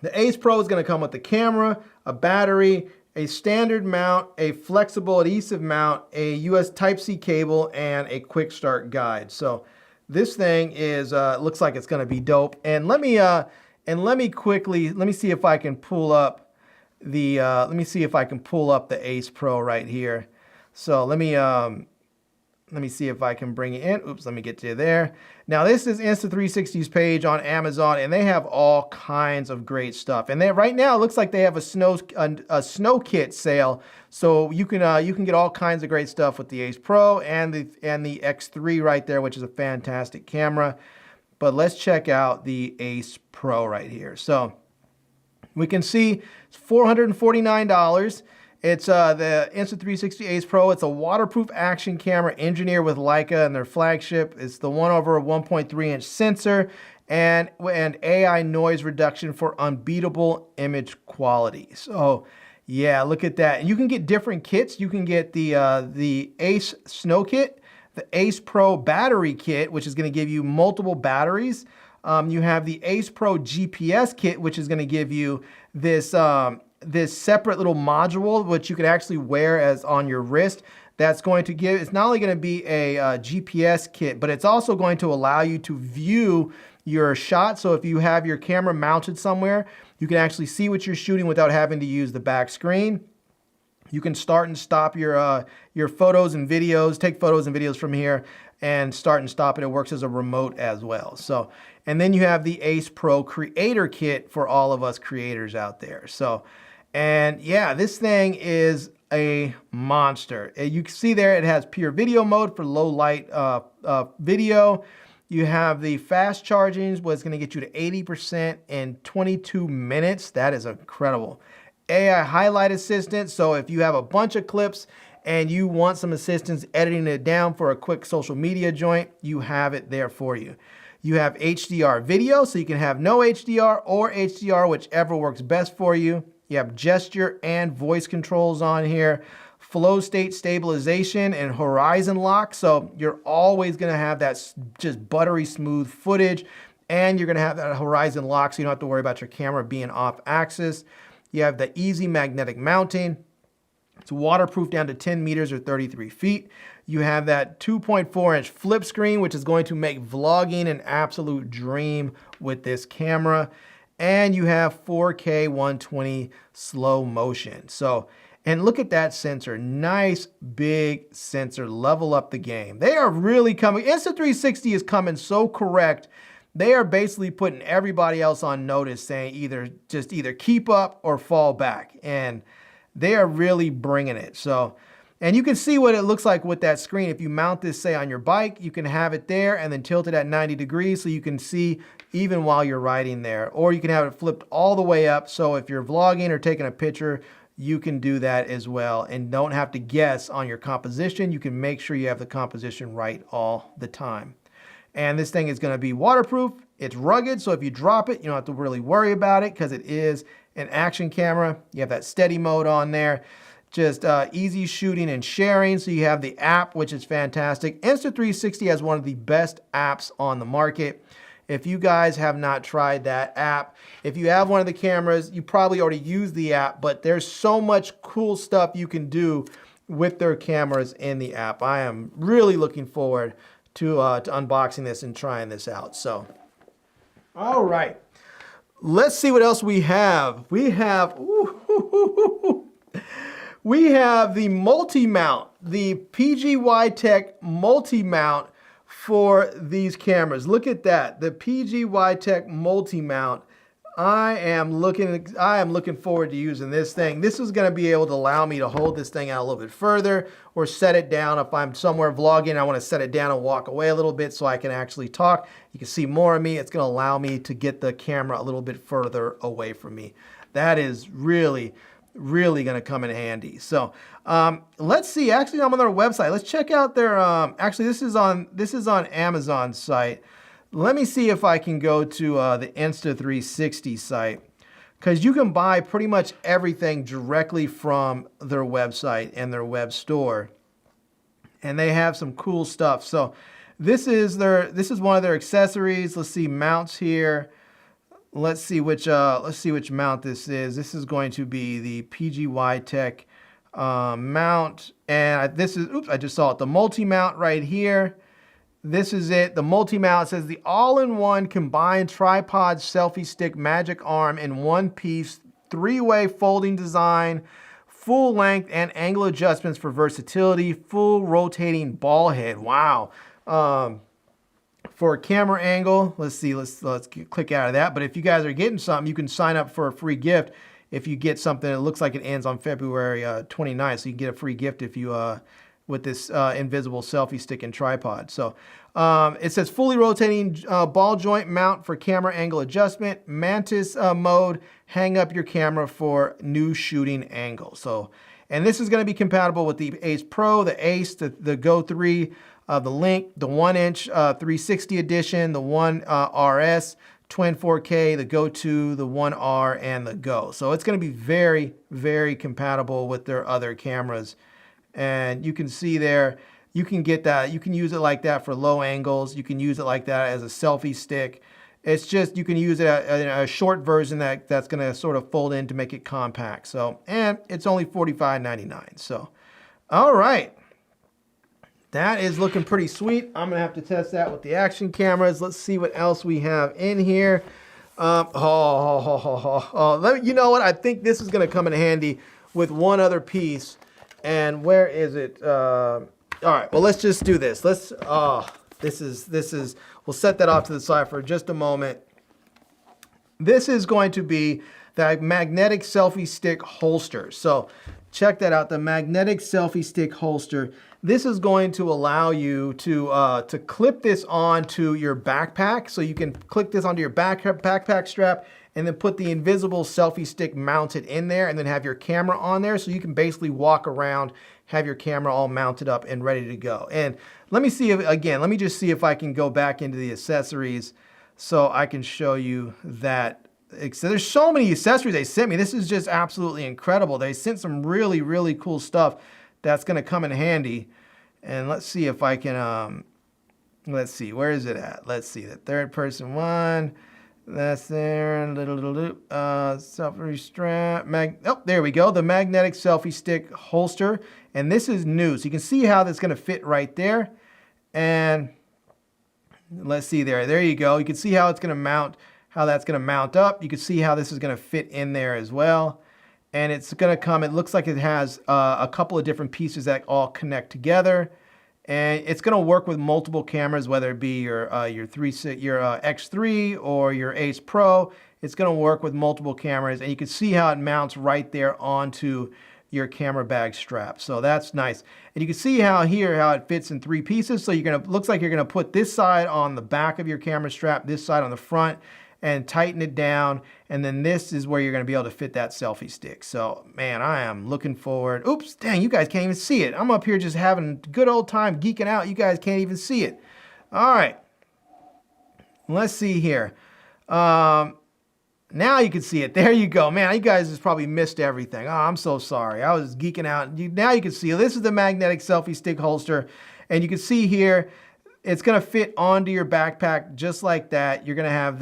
the Ace Pro is going to come with the camera, a battery, a standard mount, a flexible adhesive mount, a US Type-C cable, and a quick start guide. So this thing is looks like it's going to be dope. And let me see if I can pull up the Ace Pro right here. So let me Let me see if I can bring it in. Oops, let me get to there. Now this is Insta360's page on Amazon, and they have all kinds of great stuff. And they right now it looks like they have a snow kit sale, so you can get all kinds of great stuff with the Ace Pro and the X3 right there, which is a fantastic camera. But let's check out the Ace Pro right here. So we can see it's $449. It's the Insta360 Ace Pro. It's a waterproof action camera engineered with Leica and their flagship. It's the 1/1.3-inch sensor and AI noise reduction for unbeatable image quality. So yeah, look at that. And you can get different kits. You can get the Ace Snow Kit, the Ace Pro battery kit, which is going to give you multiple batteries. You have the Ace Pro GPS kit, which is going to give you this this separate little module, which you can actually wear as on your wrist. That's going to give, it's not only going to be a GPS kit, but it's also going to allow you to view your shot. So if you have your camera mounted somewhere, you can actually see what you're shooting without having to use the back screen. You can start and stop your photos and videos, take photos and videos from here and start and stop it. It works as a remote as well. So, and then you have the Ace Pro Creator Kit for all of us creators out there. So, and yeah, this thing is a monster. You can see there it has pure video mode for low light video. You have the fast charging, what's going to get you to 80% in 22 minutes. That is incredible. AI highlight assistant. So if you have a bunch of clips and you want some assistance editing it down for a quick social media joint, you have it there for you. You have HDR video, so you can have no HDR or HDR, whichever works best for you. You have gesture and voice controls on here. Flow state stabilization and horizon lock. So you're always going to have that just buttery smooth footage, and you're going to have that horizon lock, so you don't have to worry about your camera being off axis. You have the easy magnetic mounting. It's waterproof down to 10 meters or 33 feet. You have that 2.4-inch flip screen, which is going to make vlogging an absolute dream with this camera. And you have 4K 120 slow motion. So, and look at that sensor. Nice big sensor. Level up the game. They are really coming. Insta360 is coming so correct. They are basically putting everybody else on notice, saying either keep up or fall back. And they are really bringing it. So, and you can see what it looks like with that screen. If you mount this, say, on your bike, you can have it there and then tilt it at 90 degrees so you can see even while you're riding there. Or you can have it flipped all the way up, so if you're vlogging or taking a picture, you can do that as well and don't have to guess on your composition. You can make sure you have the composition right all the time. And this thing is going to be waterproof. It's rugged, so if you drop it, you don't have to really worry about it because it is an action camera. You have that steady mode on there. Just easy shooting and sharing. So you have the app, which is fantastic. Insta360 has one of the best apps on the market. If you guys have not tried that app, if you have one of the cameras, you probably already use the app, but there's so much cool stuff you can do with their cameras in the app. I am really looking forward to unboxing this and trying this out. So, all right, let's see what else we have. We have the multi-mount, the PGY Tech multi-mount for these cameras. Look at that, the PGY Tech multi-mount. I am looking forward to using this thing. This is going to be able to allow me to hold this thing out a little bit further or set it down. If I'm somewhere vlogging, I want to set it down and walk away a little bit so I can actually talk. You can see more of me. It's going to allow me to get the camera a little bit further away from me. That is really going to come in handy. So let's see. Actually, I'm on their website. Let's check out their. Actually, this is on Amazon's site. Let me see if I can go to the Insta360 site, because you can buy pretty much everything directly from their website and their web store, and they have some cool stuff. So this is one of their accessories. Let's see, mounts here. Let's see which mount this is. This is going to be the PGY Tech mount, and this is, oops, I just saw it, the multi-mount right here. This is it, the multi-mount. Says the all-in-one combined tripod selfie stick magic arm in one piece, 3-way folding design, full length and angle adjustments for versatility, full rotating ball head. Wow. For a camera angle, let's see, let's click out of that. But if you guys are getting something, you can sign up for a free gift if you get something that looks like it ends on February 29th. So you can get a free gift if you with this invisible selfie stick and tripod. So it says fully rotating ball joint mount for camera angle adjustment, mantis mode, hang up your camera for new shooting angle. So, and this is going to be compatible with the Ace Pro, the Ace, the Go 3, the Link, the 1-inch 360 edition, the 1 RS, Twin 4K, the Go 2, the 1R, and the Go. So it's going to be very, very compatible with their other cameras. And you can see there, you can get that, you can use it like that for low angles. You can use it like that as a selfie stick. It's just, you can use it in a short version that's going to sort of fold in to make it compact. So, and it's only $45.99. So, all right. That is looking pretty sweet. I'm going to have to test that with the action cameras. Let's see what else we have in here. You know what? I think this is going to come in handy with one other piece. And where is it? All right, well, let's just do this. Let's, this is, we'll set that off to the side for just a moment. This is going to be the magnetic selfie stick holster. So check that out, the magnetic selfie stick holster. This is going to allow you to clip this onto your backpack. So you can click this onto your backpack strap and then put the invisible selfie stick mounted in there and then have your camera on there. So you can basically walk around, have your camera all mounted up and ready to go. And let me see if, again, let me just see if I can go back into the accessories so I can show you that. So there's so many accessories they sent me. This is just absolutely incredible. They sent some really, really cool stuff that's going to come in handy. And let's see if I can, let's see, where is it at? Let's see, the third person one. That's there, selfie strap, oh, there we go, the magnetic selfie stick holster. And this is new, so you can see how that's gonna fit right there. And let's see there you go. You can see how it's gonna mount, how that's gonna mount up. You can see how this is gonna fit in there as well. And it's gonna come, it looks like it has a couple of different pieces that all connect together. And it's going to work with multiple cameras, whether it be your X3 or your Ace Pro. It's going to work with multiple cameras, and you can see how it mounts right there onto your camera bag strap. So that's nice. And you can see how it fits in 3 pieces. So looks like you're going to put this side on the back of your camera strap, this side on the front, and tighten it down. And then this is where you're going to be able to fit that selfie stick. So, man, I am looking forward. Oops, dang, you guys can't even see it. I'm up here just having a good old time geeking out. You guys can't even see it. All right. Let's see here. Now you can see it. There you go. Man, you guys just probably missed everything. Oh, I'm so sorry. I was geeking out. Now you can see. This is the magnetic selfie stick holster. And you can see here, it's going to fit onto your backpack just like that. You're going to have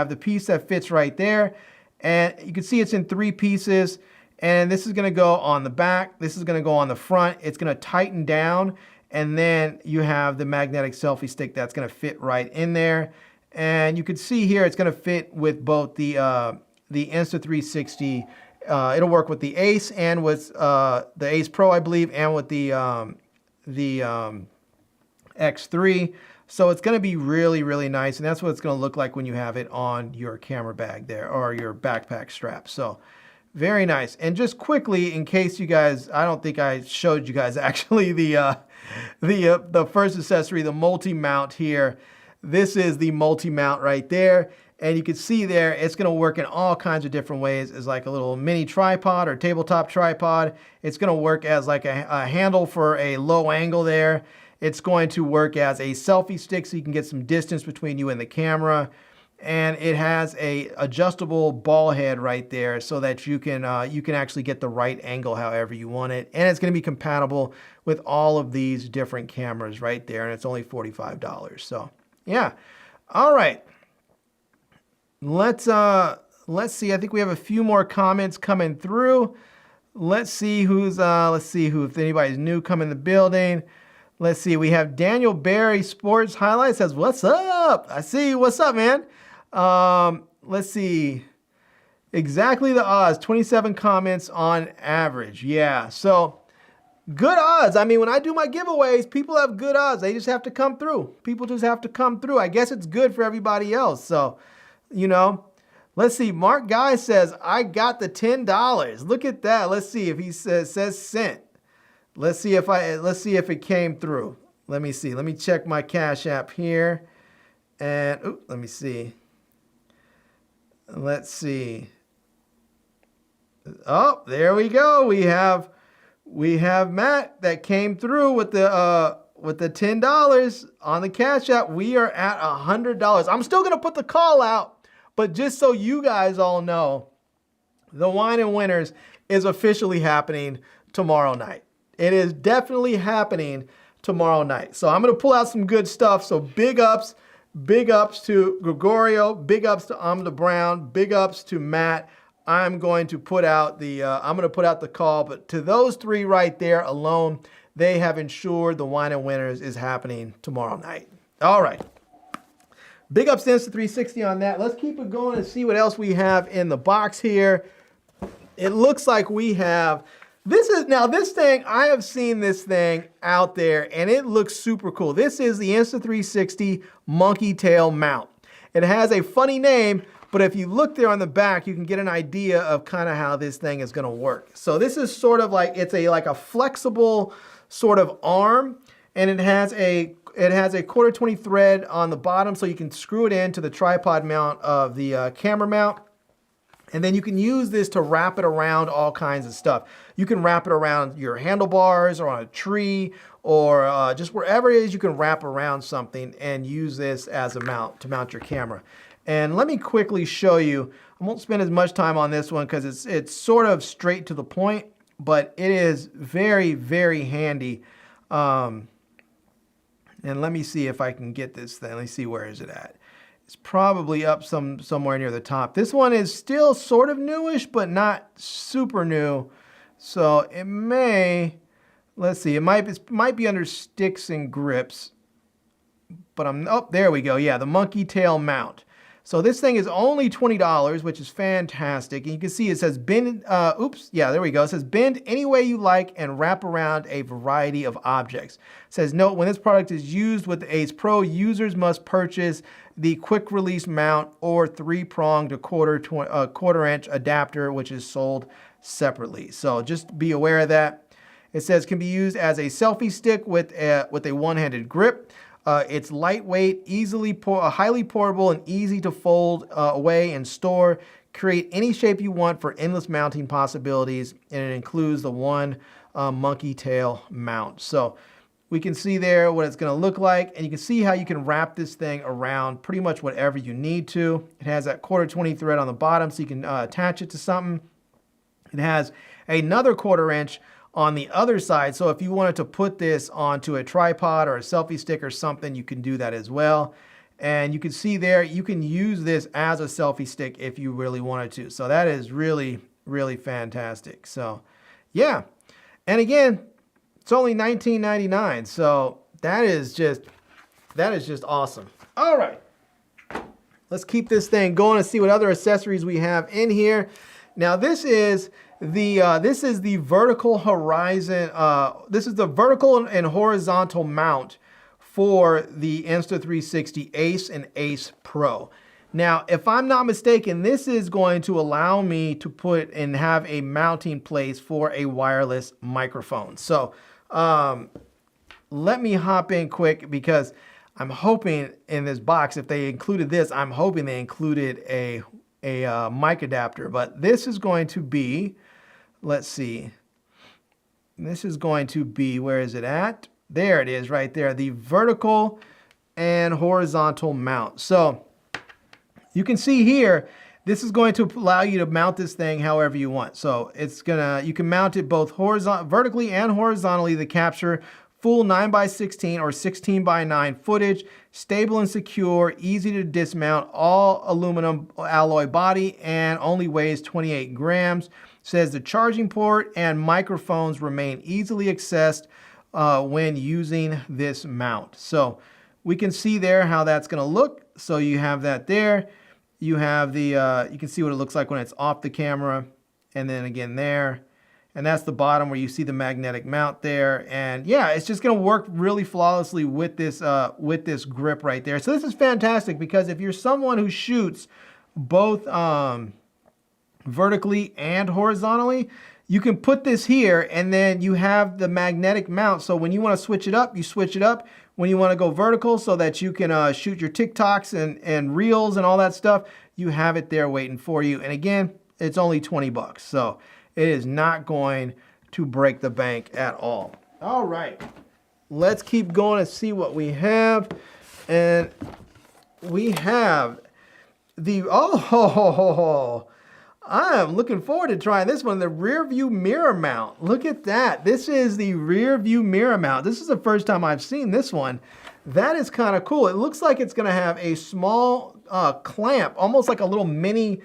the piece that fits right there. And you can see it's in 3 pieces. And this is going to go on the back. This is going to go on the front. It's going to tighten down. And then you have the magnetic selfie stick that's going to fit right in there. And you can see here it's going to fit with both the Insta360. It'll work with the Ace and with the Ace Pro, I believe, and with the X3. So it's going to be really, really nice. And that's what it's going to look like when you have it on your camera bag there or your backpack strap. So very nice. And just quickly, in case you guys, I don't think I showed you guys actually the first accessory, the multi-mount here. This is the multi-mount right there. And you can see there, it's going to work in all kinds of different ways as like a little mini tripod or tabletop tripod. It's going to work as like a handle for a low angle there. It's going to work as a selfie stick so you can get some distance between you and the camera. And it has a adjustable ball head right there so that you can actually get the right angle however you want it. And it's going to be compatible with all of these different cameras right there. And it's only $45. So yeah. All right. Let's see. I think we have a few more comments coming through. Let's see if anybody's new come in the building. Let's see. We have Daniel Barry Sports Highlights says, "What's up?" I see. What's up, man? Let's see. Exactly the odds, 27 comments on average. Yeah, so good odds. I mean, when I do my giveaways, people have good odds. They just have to come through. People just have to come through. I guess it's good for everybody else. So, you know, let's see. Mark Guy says, I got the $10. Look at that. Let's see if he says sent. Let's see if it came through. Let me see. Let me check my Cash App here. And let me see. Let's see. Oh, there we go. We have Matt that came through with the $10 on the Cash App. We are at $100. I'm still gonna put the call out, but just so you guys all know, the Wine and Winners is officially happening tomorrow night. It is definitely happening tomorrow night. So I'm gonna pull out some good stuff. So big ups to Gregorio, big ups to Amanda Brown, big ups to Matt. I'm going to put out the call, but to those three right there alone, they have ensured the Wine and Winners is happening tomorrow night. All right. Big ups to Insta360 on that. Let's keep it going and see what else we have in the box here. It looks like we have, this thing, I have seen this thing out there and it looks super cool. This is the Insta360 monkey tail mount. It has a funny name, but if you look there on the back, you can get an idea of kind of how this thing is going to work. So this is sort of like, it's like a flexible sort of arm, and it has a 1/4 thread on the bottom, so you can screw it into the tripod mount of the camera mount. And then you can use this to wrap it around all kinds of stuff. You can wrap it around your handlebars or on a tree or just wherever it is you can wrap around something and use this as a mount to mount your camera. And let me quickly show you. I won't spend as much time on this one because it's sort of straight to the point, but it is very, very handy. And let me see if I can get this thing. Let me see, where is it at? It's probably up somewhere near the top. This one is still sort of newish, but not super new. So it may, let's see, it might be under sticks and grips. But oh, there we go. Yeah, the monkey tail mount. So this thing is only $20, which is fantastic. And you can see it says bend, there we go. It says bend any way you like and wrap around a variety of objects. It says, note, when this product is used with the Ace Pro, users must purchase the quick release mount or 3-pronged quarter-inch adapter, which is sold separately. So just be aware of that. It says can be used as a selfie stick with a one-handed grip. It's lightweight, highly portable, and easy to fold away and store. Create any shape you want for endless mounting possibilities, and it includes the one monkey tail mount. So we can see there what it's going to look like, and you can see how you can wrap this thing around pretty much whatever you need to. It has that 1/4 thread on the bottom, so you can attach it to something. It has another 1/4 inch on the other side, so if you wanted to put this onto a tripod or a selfie stick or something, you can do that as well. And you can see there, you can use this as a selfie stick if you really wanted to. So that is really, really fantastic. So yeah, and again, it's only $19.99. So that is just awesome. All right, let's keep this thing going and see what other accessories we have in here. Now this is the vertical horizon. This is the vertical and horizontal mount for the Insta360 Ace and Ace Pro. Now, if I'm not mistaken, this is going to allow me to put and have a mounting place for a wireless microphone. So let me hop in quick because I'm hoping in this box, if they included this, I'm hoping they included a mic adapter. But this is going to be, let's see, this is going to be, where is it at? There it is right there, the vertical and horizontal mount. So you can see here, this is going to allow you to mount this thing however you want. So you can mount it both vertically and horizontally to capture full 9x16 or 16x9 footage, stable and secure, easy to dismount, all aluminum alloy body, and only weighs 28 grams. Says the charging port and microphones remain easily accessed when using this mount. So we can see there how that's going to look. So you have that there. You have the, you can see what it looks like when it's off the camera. And then again there. And that's the bottom where you see the magnetic mount there. And yeah, it's just gonna work really flawlessly with this grip right there. So this is fantastic because if you're someone who shoots both vertically and horizontally, you can put this here and then you have the magnetic mount. So when you wanna switch it up, you switch it up. When you wanna go vertical so that you can shoot your TikToks and Reels and all that stuff, you have it there waiting for you. And again, it's only 20 bucks. So it is not going to break the bank at all. All right, let's keep going and see what we have. And we have the, I am looking forward to trying this one, the rear view mirror mount. Look at that. This is the rear view mirror mount. This is the first time I've seen this one. That is kind of cool. It looks like it's gonna have a small clamp, almost like a little mini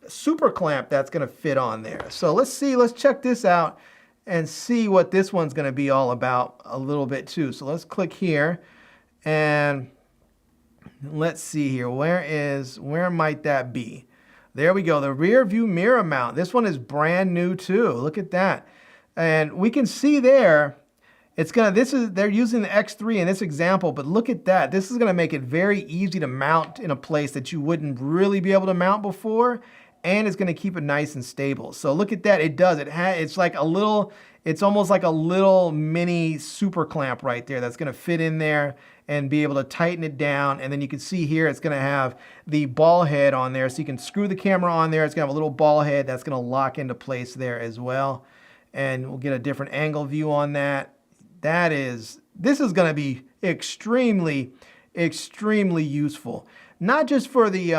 super clamp that's gonna fit on there. So let's see, let's check this out and see what this one's gonna be all about a little bit too. So let's click here and let's see here. Where might that be? There we go, the rear view mirror mount. This one is brand new too. Look at that. And we can see there, they're using the X3 in this example, but look at that. This is gonna make it very easy to mount in a place that you wouldn't really be able to mount before, and it's gonna keep it nice and stable. So look at that, it does. It's like a little, it's almost like a little mini super clamp right there that's gonna fit in there and be able to tighten it down. And then you can see here, it's gonna have the ball head on there. So you can screw the camera on there. It's gonna have a little ball head that's gonna lock into place there as well. And we'll get a different angle view on that. This is gonna be extremely, extremely useful. Not just for the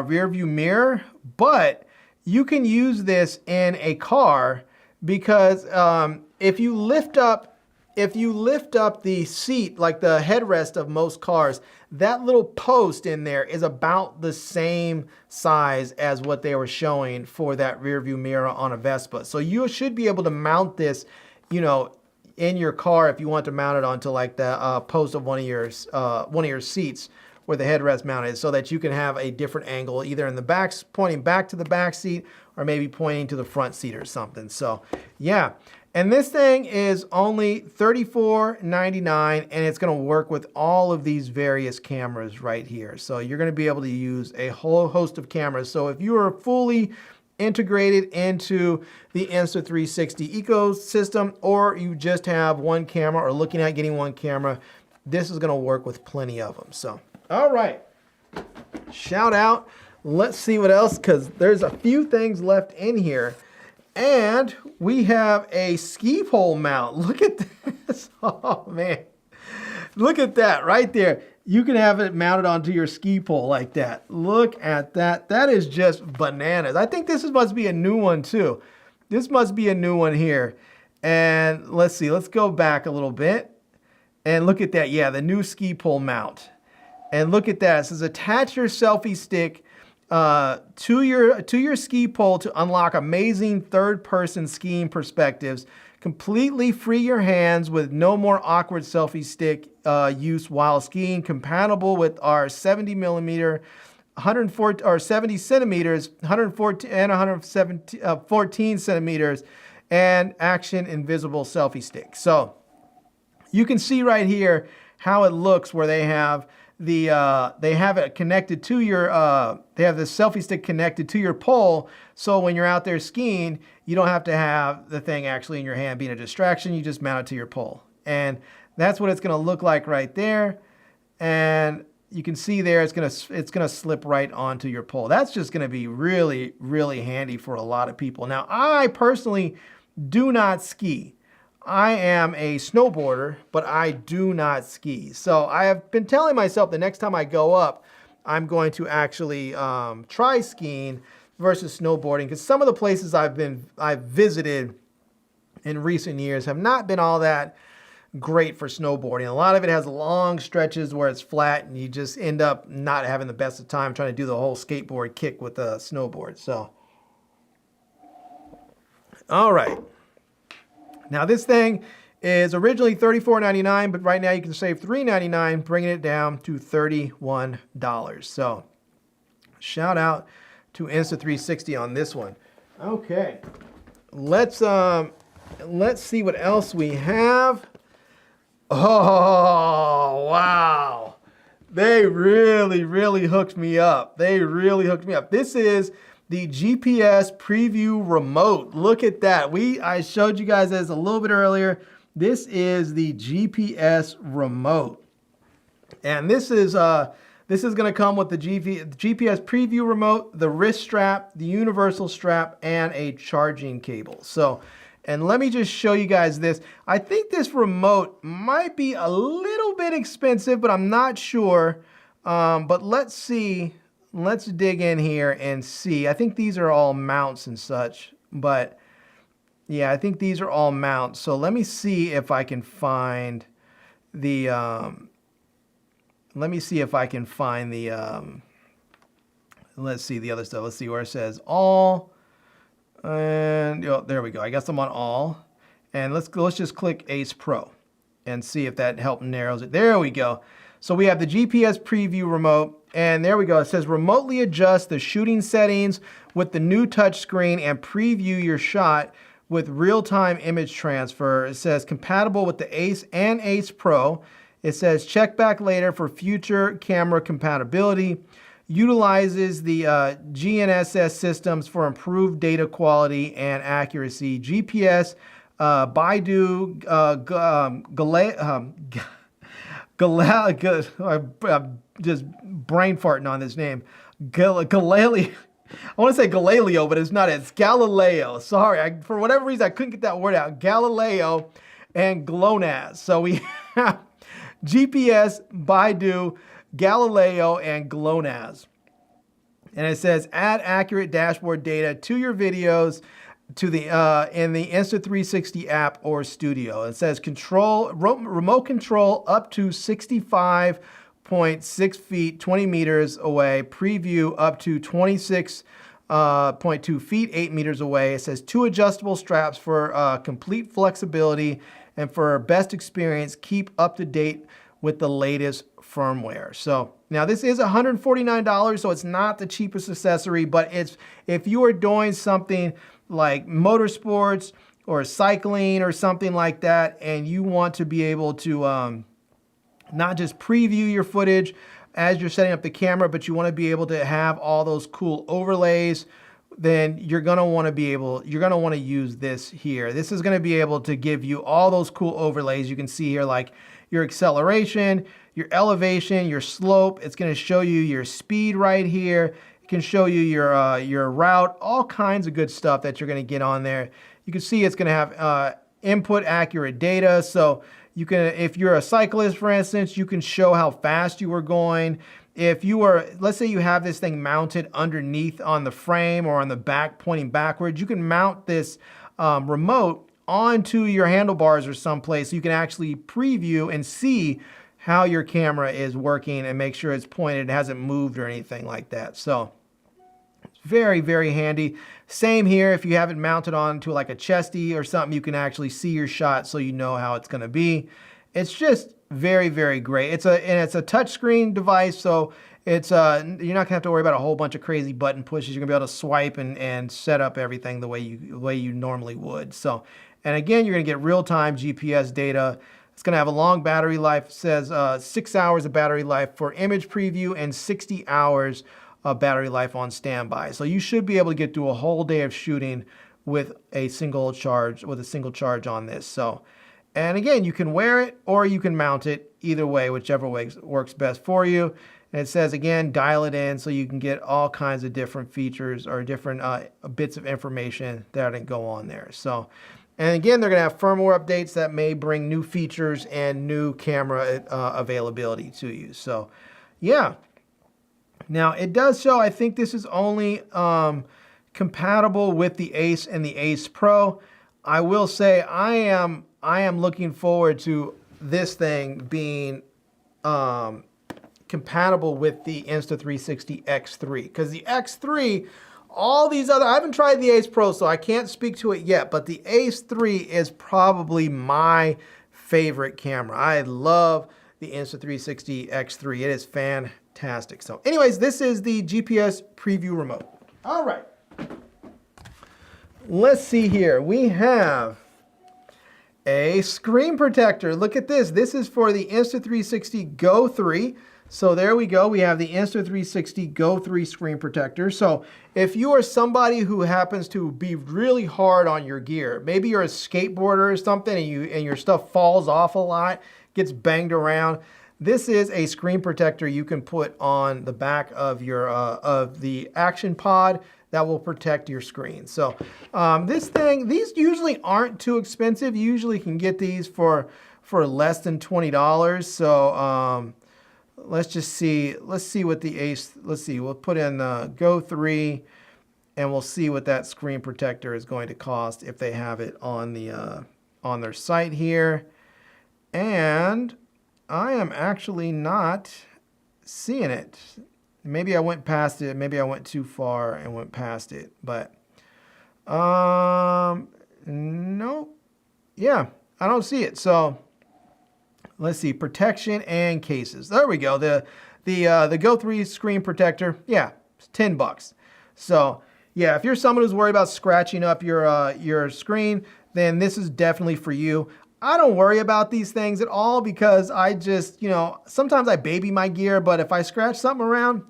rear view mirror, but you can use this in a car because if you lift up the seat, like the headrest of most cars, that little post in there is about the same size as what they were showing for that rear view mirror on a Vespa. So you should be able to mount this, you know, in your car if you want to mount it onto like the post of one of your seats where the headrest mount is, so that you can have a different angle, either in the back, pointing back to the back seat, or maybe pointing to the front seat or something. So yeah, and this thing is only $34.99, and it's gonna work with all of these various cameras right here. So you're gonna be able to use a whole host of cameras. So if you are fully integrated into the Insta360 ecosystem, or you just have one camera or looking at getting one camera, this is gonna work with plenty of them. So, all right, shout out. Let's see what else, because there's a few things left in here. And we have a ski pole mount. Look at this. Oh man, look at that right there. You can have it mounted onto your ski pole like that. Look at that. That is just bananas. I think this must be a new one too. This must be a new one here. And let's see, let's go back a little bit and look at that. Yeah, the new ski pole mount. And look at that. It says attach your selfie stick to your ski pole to unlock amazing third-person skiing perspectives. Completely free your hands with no more awkward selfie stick use while skiing. Compatible with our 70 millimeter, 104 or 70 centimeters, 114 and 114 centimeters, and action invisible selfie stick. So you can see right here how it looks, where they have the they have it connected to your they have the selfie stick connected to your pole, so when you're out there skiing, you don't have to have the thing actually in your hand being a distraction. You just mount it to your pole, and that's what it's going to look like right there. And you can see there it's gonna slip right onto your pole. That's just going to be really, really handy for a lot of people. Now, I personally do not ski. I am a snowboarder, but I do not ski. So I have been telling myself the next time I go up, I'm going to actually try skiing versus snowboarding, because some of the places I've visited in recent years have not been all that great for snowboarding. A lot of it has long stretches where it's flat and you just end up not having the best of time trying to do the whole skateboard kick with a snowboard. So, all right. Now this thing is originally $34.99, but right now you can save $3.99, bringing it down to $31. So shout out to Insta360 on this one. Okay, let's see what else we have. Oh, wow. They really hooked me up. They really hooked me up. This is the GPS preview remote. Look at that. I showed you guys this a little bit earlier. This is the GPS remote. And this is going to come with the GPS preview remote, the wrist strap, the universal strap, and a charging cable. So, and let me just show you guys this. I think this remote might be a little bit expensive, but I'm not sure. But let's see. Let's dig in here and see. I think these are all mounts and such. But yeah, I think these are all mounts. So let me see if I can find the... let's see the other stuff. Let's see where it says all. And there we go. I guess I'm on all. And let's just click Ace Pro and see if that help narrows it. There we go. So we have the GPS preview remote, and there we go. It says remotely adjust the shooting settings with the new touch screen and preview your shot with real-time image transfer. It says compatible with the Ace and Ace Pro. It says check back later for future camera compatibility. Utilizes the GNSS systems for improved data quality and accuracy. GPS, Baidu, I'm just brain farting on this name. Galileo. I want to say Galileo, but it's not. It's Galileo. Sorry, for whatever reason, I couldn't get that word out. Galileo and GLONASS. So we have GPS, Baidu, Galileo, and GLONASS. And it says add accurate dashboard data to your videos to the in the Insta360 app or studio. It says remote control up to 65.6 feet, 20 meters away. Preview up to 26.2 feet, 8 meters away. It says 2 adjustable straps for complete flexibility and for best experience. Keep up to date with the latest firmware. So now this is $149, so it's not the cheapest accessory, but it's if you are doing something like motorsports or cycling or something like that, and you want to be able to not just preview your footage as you're setting up the camera, but you want to be able to have all those cool overlays, then you're going to want to use this here. This is going to be able to give you all those cool overlays. You can see here like your acceleration, your elevation, your slope. It's going to show you your speed right here. It can show you your route, all kinds of good stuff that you're going to get on there. You can see it's going to have input accurate data. So you can, if you're a cyclist, for instance, you can show how fast you were going. If you were, let's say you have this thing mounted underneath on the frame or on the back pointing backwards, you can mount this remote onto your handlebars or someplace so you can actually preview and see how your camera is working and make sure it's pointed, it hasn't moved or anything like that. So it's very handy. Same here, if you have it mounted onto like a chesty or something, you can actually see your shot so you know how it's going to be. It's just very great. It's a touchscreen device, so it's you're not gonna have to worry about a whole bunch of crazy button pushes. You're gonna be able to swipe and set up everything the way you normally would. So, and again, you're gonna get real-time GPS data. It's gonna have a long battery life. It says 6 hours of battery life for image preview and 60 hours of battery life on standby. So you should be able to get through a whole day of shooting with a single charge on this. So. And again, you can wear it or you can mount it, either way, whichever way works best for you. And it says, again, dial it in so you can get all kinds of different features or different bits of information that go on there. So, and again, they're going to have firmware updates that may bring new features and new camera availability to you. So, yeah. Now, it does show, I think this is only compatible with the Ace and the Ace Pro. I will say I am looking forward to this thing being compatible with the Insta360 X3, because the X3 all these other, I haven't tried the Ace Pro, so I can't speak to it yet, but the Ace 3 is probably my favorite camera. I love the Insta360 X3. It is fantastic. So anyways, this is the GPS preview remote. All right. Let's see here. We have a screen protector. Look at this. This is for the Insta360 Go 3. So there we go. We have the Insta360 Go 3 screen protector. So if you are somebody who happens to be really hard on your gear, maybe you're a skateboarder or something and your stuff falls off a lot, gets banged around, this is a screen protector you can put on the back of your of the action pod that will protect your screen. So these usually aren't too expensive. You usually can get these for less than $20. So let's just see. Let's see what the Ace. Let's see. We'll put in the Go 3, and we'll see what that screen protector is going to cost if they have it on the on their site here. And I am actually not seeing it. Maybe I went past it. Maybe I went too far and went past it. But nope. Yeah, I don't see it. So let's see, protection and cases. There we go. The Go 3 screen protector. Yeah, it's $10. So yeah, if you're someone who's worried about scratching up your screen, then this is definitely for you. I don't worry about these things at all because I just, sometimes I baby my gear, but if I scratch something around,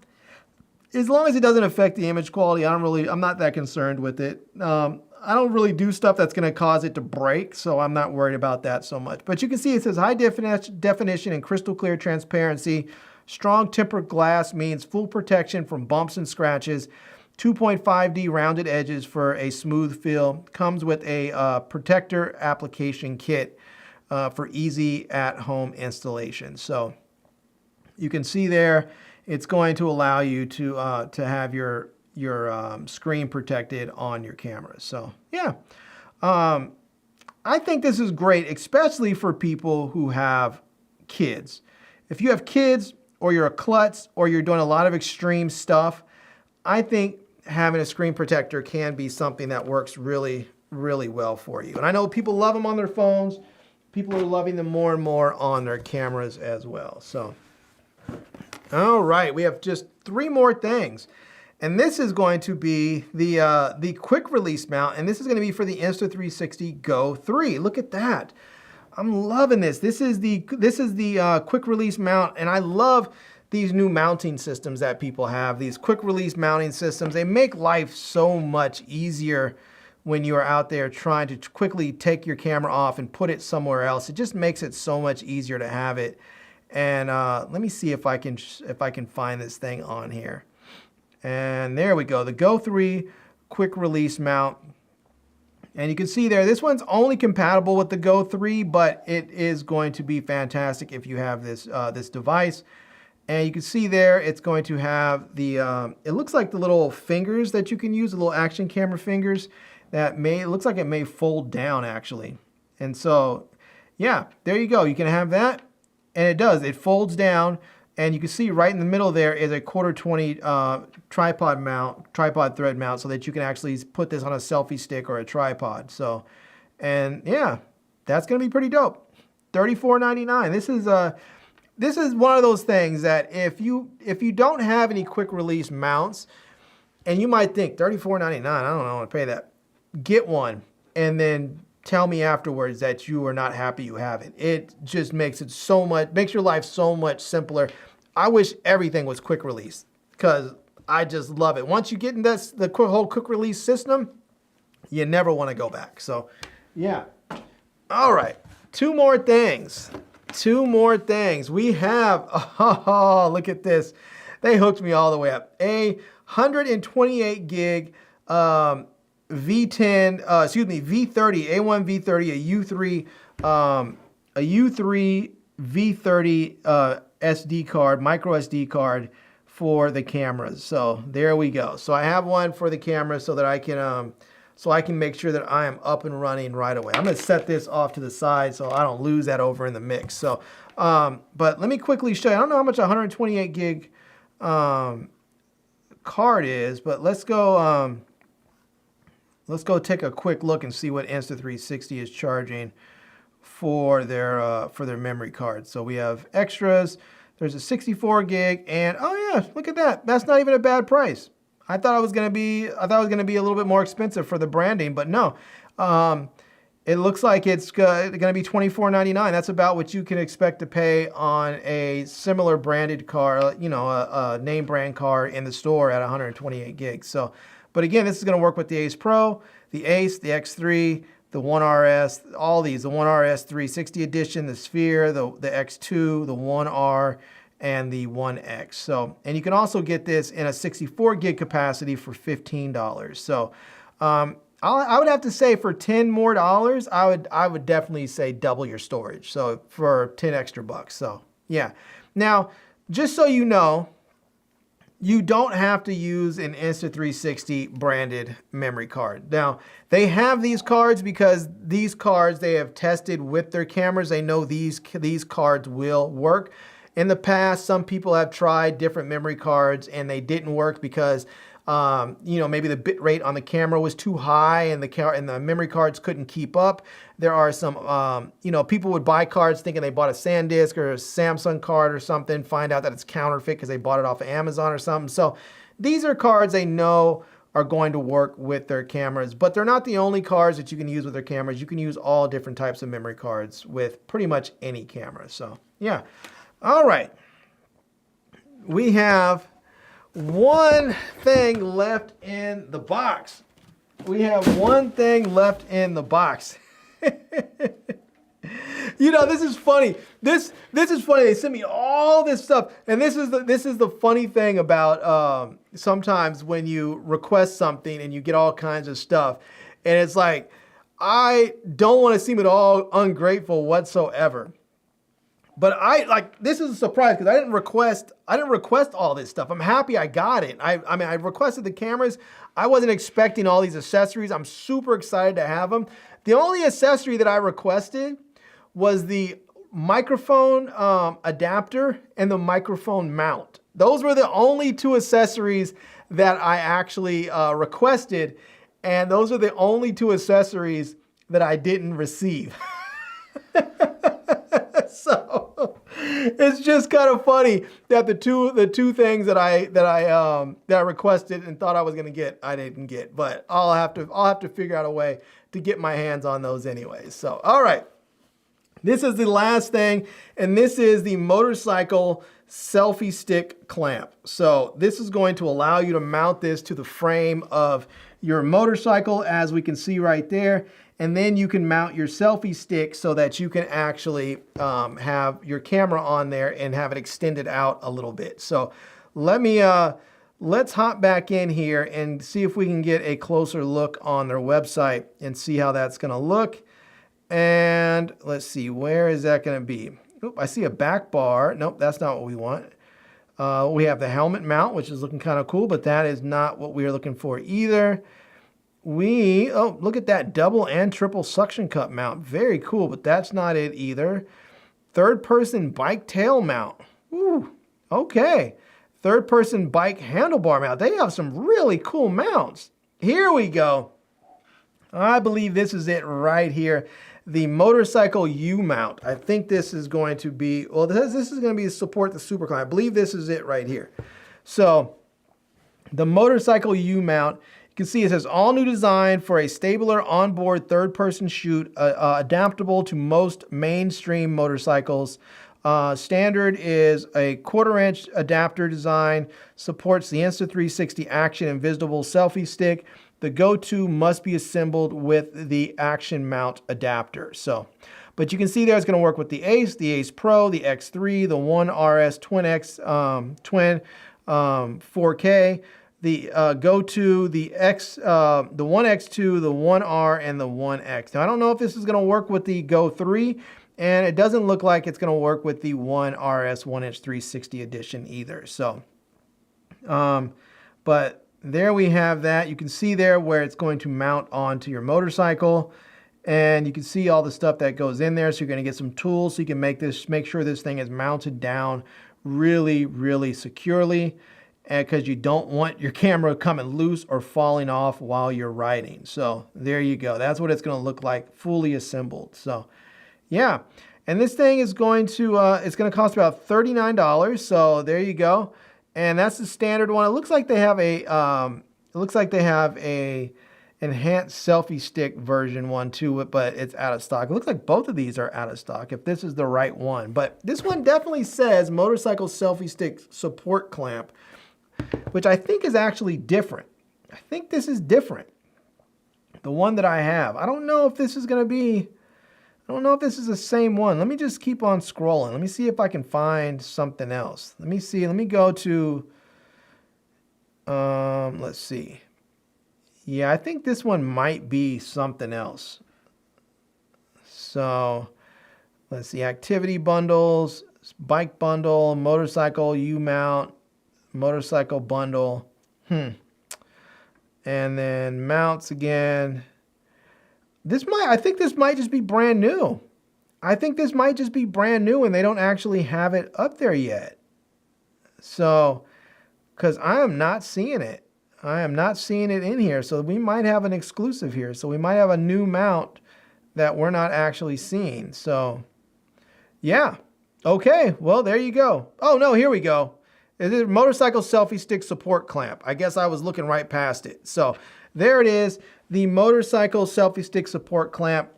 as long as it doesn't affect the image quality, I'm not that concerned with it. I don't really do stuff that's going to cause it to break, so I'm not worried about that so much. But you can see it says high definition and crystal clear transparency. Strong tempered glass means full protection from bumps and scratches. 2.5D rounded edges for a smooth feel. Comes with a protector application kit for easy at-home installation. So you can see there, it's going to allow you to have your screen protected on your camera. So yeah, I think this is great, especially for people who have kids. If you have kids or you're a klutz or you're doing a lot of extreme stuff, I think having a screen protector can be something that works really, really well for you. And I know people love them on their phones. People are loving them more and more on their cameras as well. So, all right, we have just 3 more things. And this is going to be the quick release mount, and this is going to be for the Insta360 Go 3. Look at that. I'm loving this. This is the quick release mount, and I love these new mounting systems that people have. These quick release mounting systems, they make life so much easier when you are out there trying to quickly take your camera off and put it somewhere else. It just makes it so much easier to have it. And let me see if I can find this thing on here. And there we go, the Go 3 quick release mount. And you can see there, this one's only compatible with the Go 3, but it is going to be fantastic if you have this this device. And you can see there, it's going to have the, it looks like the little fingers that you can use, the little action camera fingers that it looks like it may fold down actually. And so, yeah, there you go. You can have that, and it does. It folds down. And you can see right in the middle there is a 1/4-20 tripod thread mount, so that you can actually put this on a selfie stick or a tripod. So, and yeah, that's gonna be pretty dope. $34.99. This is one of those things that if you don't have any quick release mounts, and you might think $34.99, I don't know, I want to pay that. Get one, and then tell me afterwards that you are not happy you have it. It just makes your life so much simpler. I wish everything was quick release because I just love it. Once you get in the whole quick release system, you never want to go back. So yeah. All right, 2 more things. 2 more things. We have, oh, look at this. They hooked me all the way up. A 128 gig V30, A1 V30, a U3 V30 SD card, micro SD card for the cameras. So there we go. So I have one for the camera so that I can make sure that I am up and running right away. I'm going to set this off to the side so I don't lose that over in the mix. So, but let me quickly show you. I don't know how much 128 gig card is, but let's go take a quick look and see what Insta360 is charging for their memory card. So we have extras. There's a 64 gig, and oh yeah, look at that. That's not even a bad price. I thought it was gonna be a little bit more expensive for the branding, but no. It looks like it's going to be $24.99. That's about what you can expect to pay on a similar branded car, you know, a name brand car in the store at 128 gigs. So, but again, this is going to work with the Ace Pro, the Ace, the X3, the One RS, all these, the One RS 360 edition, the Sphere, the X2, the One R, and the One X. So, and you can also get this in a 64 gig capacity for $15. So, I would have to say for $10 more, I would definitely say double your storage. So for 10 extra bucks. So yeah. Now, just so you know, you don't have to use an Insta360 branded memory card. Now, they have these cards because these cards they have tested with their cameras. They know these cards will work. In the past, some people have tried different memory cards and they didn't work because you know, maybe the bit rate on the camera was too high and the memory cards couldn't keep up. There are some, you know, people would buy cards thinking they bought a SanDisk or a Samsung card or something, find out that it's counterfeit because they bought it off of Amazon or something. So these are cards they know are going to work with their cameras, but they're not the only cards that you can use with their cameras. You can use all different types of memory cards with pretty much any camera. So yeah. All right. We have one thing left in the box. We have one thing left in the box. You know, this is funny. This is funny. They sent me all this stuff, and this is the funny thing about sometimes when you request something and you get all kinds of stuff, and it's like I don't want to seem at all ungrateful whatsoever. But this is a surprise because I didn't request all this stuff. I'm happy I got it. I mean, I requested the cameras. I wasn't expecting all these accessories. I'm super excited to have them. The only accessory that I requested was the microphone adapter and the microphone mount. Those were the only two accessories that I actually requested, and those are the only two accessories that I didn't receive. So it's just kind of funny that the two things that I requested and thought I was gonna get, I didn't get. But I'll have to figure out a way to get my hands on those anyways. So all right, this is the last thing, and this is the motorcycle selfie stick clamp. So this is going to allow you to mount this to the frame of your motorcycle, as we can see right there. And then you can mount your selfie stick so that you can actually have your camera on there and have it extended out a little bit. So let's hop back in here and see if we can get a closer look on their website and see how that's gonna look. And let's see, where is that gonna be? Oop, I see a back bar. Nope, that's not what we want. We have the helmet mount, which is looking kind of cool, but that is not what we are looking for either. Oh, look at that double and triple suction cup mount. Very cool, but that's not it either. Third person bike tail mount. Ooh, okay. Third person bike handlebar mount. They have some really cool mounts. Here we go. I believe this is it right here. The motorcycle U mount. I think this is going to be, well, this is going to be support the Super Climb. I believe this is it right here. So the motorcycle U mount, you can see it says all new design for a stabler onboard third-person shoot, adaptable to most mainstream motorcycles. Standard is a 1/4-inch adapter design, supports the Insta360 Action and Visible Selfie Stick. The go-to must be assembled with the Action Mount adapter. So, but you can see there it's going to work with the Ace Pro, the X3, the One RS Twin X Twin 4K. The go-to, the One X2, the One R, and the One X. Now, I don't know if this is going to work with the Go 3, and it doesn't look like it's going to work with the One RS 1-inch 360 edition either. So, but there we have that. You can see there where it's going to mount onto your motorcycle, and you can see all the stuff that goes in there. So you're going to get some tools so you can make sure this thing is mounted down really, really securely. because you don't want your camera coming loose or falling off while you're writing. So there you go. That's what it's going to look like fully assembled. So yeah, and this thing is going to it's going to cost about $39. So there you go, and that's the standard one. It looks like they have a enhanced selfie stick version one too, but it's out of stock. It looks like both of these are out of stock if this is the right one. But this one definitely says motorcycle selfie stick support clamp, which I think is actually different. I think this is different. The one that I have. I don't know if this is going to be, I don't know if this is the same one. Let me just keep on scrolling. Let me see if I can find something else. Let me see. Let me go to, let's see. Yeah, I think this one might be something else. So let's see. Activity bundles, bike bundle, motorcycle U-mount, motorcycle bundle. And then mounts again. I think this might just be brand new. I think this might just be brand new and they don't actually have it up there yet. So, because I am not seeing it. I am not seeing it in here. So we might have an exclusive here. So we might have a new mount that we're not actually seeing. So yeah. Okay. Well, there you go. Oh no, here we go. It is motorcycle selfie stick support clamp. I guess I was looking right past it. So there it is. The motorcycle selfie stick support clamp.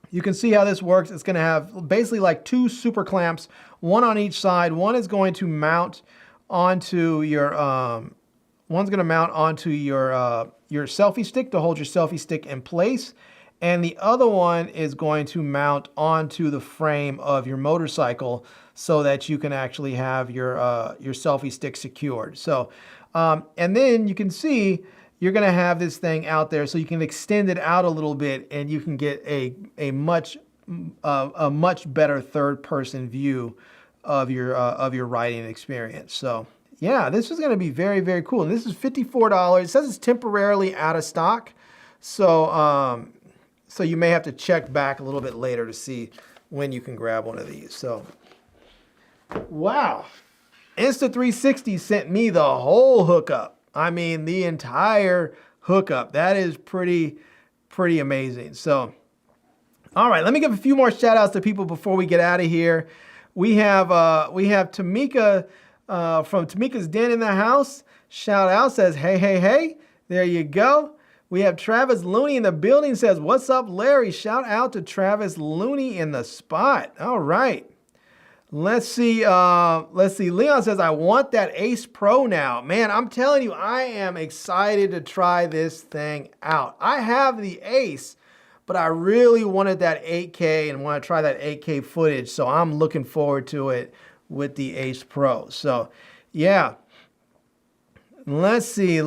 You can see how this works. It's going to have basically like two super clamps, one on each side. One is going to mount onto your, one's going to mount onto your selfie stick to hold your selfie stick in place. And the other one is going to mount onto the frame of your motorcycle so that you can actually have your selfie stick secured. So, and then you can see you're going to have this thing out there so you can extend it out a little bit and you can get a much better third person view of your writing experience. So yeah, this is going to be very, very cool. And this is $54. It says it's temporarily out of stock. So, so you may have to check back a little bit later to see when you can grab one of these. So, wow. Insta360 sent me the whole hookup. I mean, the entire hookup. That is pretty amazing. So, all right, let me give a few more shout outs to people before we get out of here. We have Tamika from Tamika's Den in the house. Shout out, says, hey, hey, hey. There you go. We have Travis Looney in the building, says, what's up, Larry? Shout out to Travis Looney in the spot. All right. Let's see. Leon says, I want that Ace Pro now. Man, I'm telling you, I am excited to try this thing out. I have the Ace, but I really wanted that 8K and want to try that 8K footage. So I'm looking forward to it with the Ace Pro. So yeah. Let's see.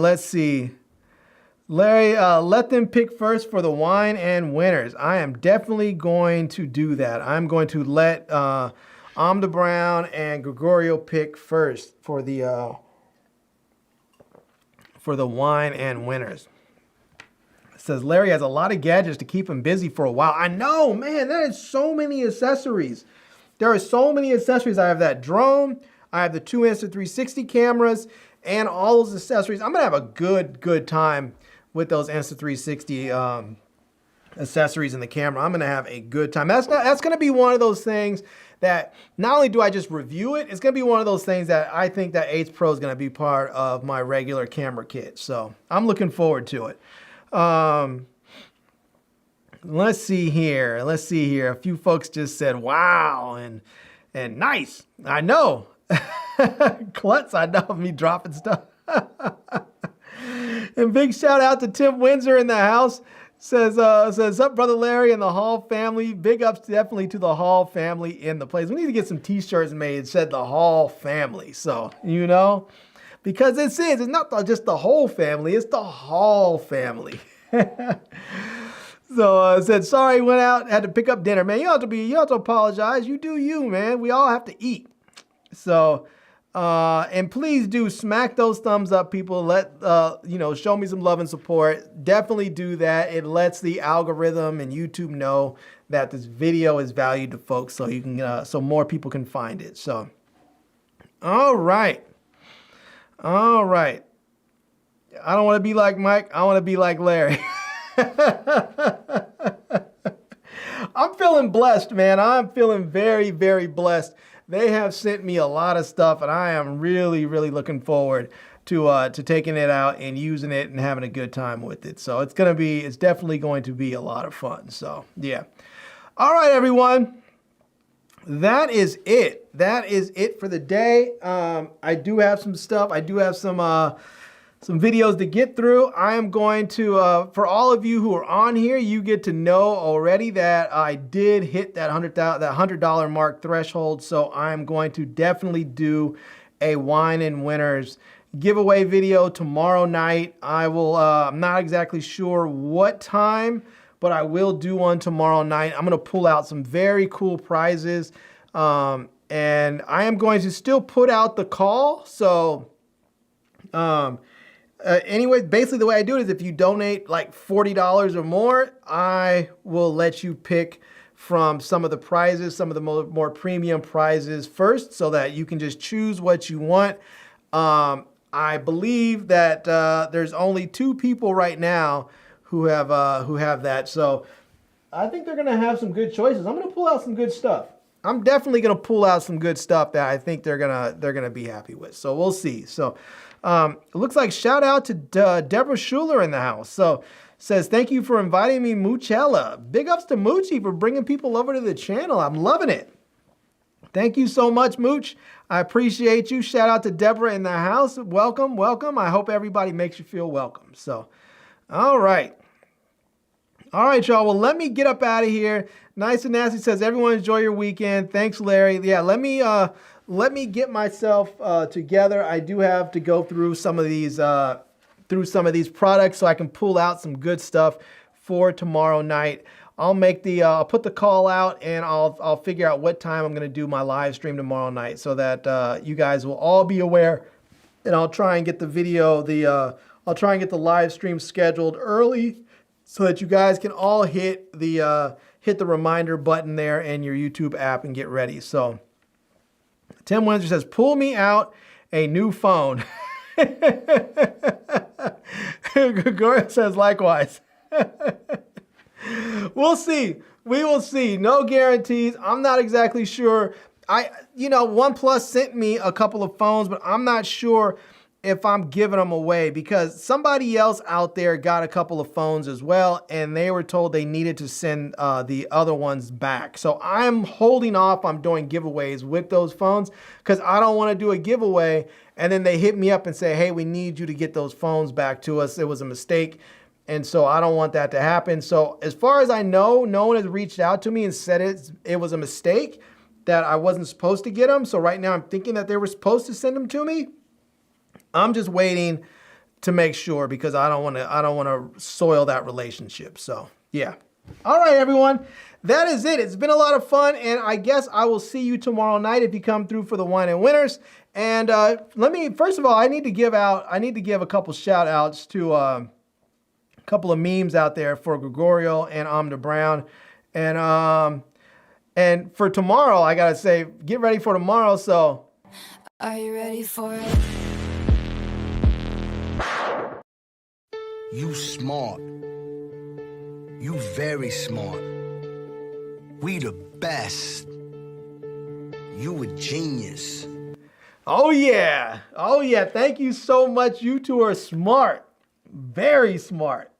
Larry, let them pick first for the wine and winners. I am definitely going to do that. I'm going to let Amda Brown and Gregorio pick first for the wine and winners. It says Larry has a lot of gadgets to keep him busy for a while. I know, man, there is so many accessories. There are so many accessories. I have that drone. I have the two Insta360 cameras and all those accessories. I'm going to have a good time with those Insta360 accessories in the camera. I'm going to have a good time. That's going to be one of those things that not only do I just review it, it's going to be one of those things that I think that Ace Pro is going to be part of my regular camera kit. So I'm looking forward to it. Let's see here. A few folks just said, wow, and nice. I know. Klutz, I know me dropping stuff. And big shout out to Tim Windsor in the house. Says up, brother Larry and the Hall family. Big ups definitely to the Hall family in the place. We need to get some t-shirts made said the Hall family. So, you know, because it's not just the whole family, it's the Hall family. So said, sorry, went out, had to pick up dinner. Man, you have to apologize. You do you, man. We all have to eat. So, and please do smack those thumbs up, people. Let, show me some love and support. Definitely do that. It lets the algorithm and YouTube know that this video is valued to folks so you can, so more people can find it. So, all right. All right. I don't want to be like Mike. I want to be like Larry. I'm feeling blessed, man. I'm feeling very, very blessed. They have sent me a lot of stuff, and I am really, really looking forward to taking it out and using it and having a good time with it. So it's definitely going to be a lot of fun. So yeah. All right, everyone. That is it. That is it for the day. I do have some stuff. I do have some videos to get through. I am going to, for all of you who are on here, you get to know already that I did hit that $100 mark threshold. So I'm going to definitely do a wine and winners giveaway video tomorrow night. I will, I'm not exactly sure what time, but I will do one tomorrow night. I'm going to pull out some very cool prizes. And I am going to still put out the call. So, anyway, basically the way I do it is if you donate like $40 or more, I will let you pick from some of the prizes, some of the more premium prizes first, so that you can just choose what you want. I believe that there's only 2 people right now who have that. So I think they're gonna have some good choices. I'm gonna pull out some good stuff. I'm definitely gonna pull out some good stuff that I think they're gonna be happy with. So we'll see. So it looks like shout out to Deborah Schuler in the house. So says, thank you for inviting me, Moochella. Big ups to Moochie for bringing people over to the channel. I'm loving it. Thank you so much, Mooch. I appreciate you. Shout out to Deborah in the house. Welcome, welcome. I hope everybody makes you feel welcome. So, all right. All right, y'all. Well, let me get up out of here. Nice and Nasty says, everyone enjoy your weekend. Thanks, Larry. Yeah, let me get myself together. I do have to go through some of these products so I can pull out some good stuff for tomorrow night. I'll make I'll put the call out, and I'll figure out what time I'm going to do my live stream tomorrow night, so that you guys will all be aware. And I'll try and get the video, I'll try and get the live stream scheduled early, so that you guys can all hit the reminder button there in your YouTube app and get ready. So Tim Windsor says, pull me out a new phone. Gregoria says likewise. We'll see. We will see. No guarantees. I'm not exactly sure. OnePlus sent me a couple of phones, but I'm not sure if I'm giving them away, because somebody else out there got a couple of phones as well, and they were told they needed to send the other ones back. So I'm holding off on doing giveaways with those phones, because I don't want to do a giveaway and then they hit me up and say, hey, we need you to get those phones back to us. It was a mistake. And so I don't want that to happen. So as far as I know, no one has reached out to me and said it was a mistake, that I wasn't supposed to get them. So right now I'm thinking that they were supposed to send them to me. I'm just waiting to make sure, because I don't want to soil that relationship. So yeah. All right, everyone. That is it. It's been a lot of fun, and I guess I will see you tomorrow night if you come through for the wine and winners. And first of all, I need to give a couple shout outs to a couple of memes out there for Gregorio and Amda Brown. And for tomorrow, I gotta say, get ready for tomorrow. So are you ready for it? You smart. You very smart. We the best. You a genius. Oh yeah. Oh yeah. Thank you so much. You two are smart. Very smart.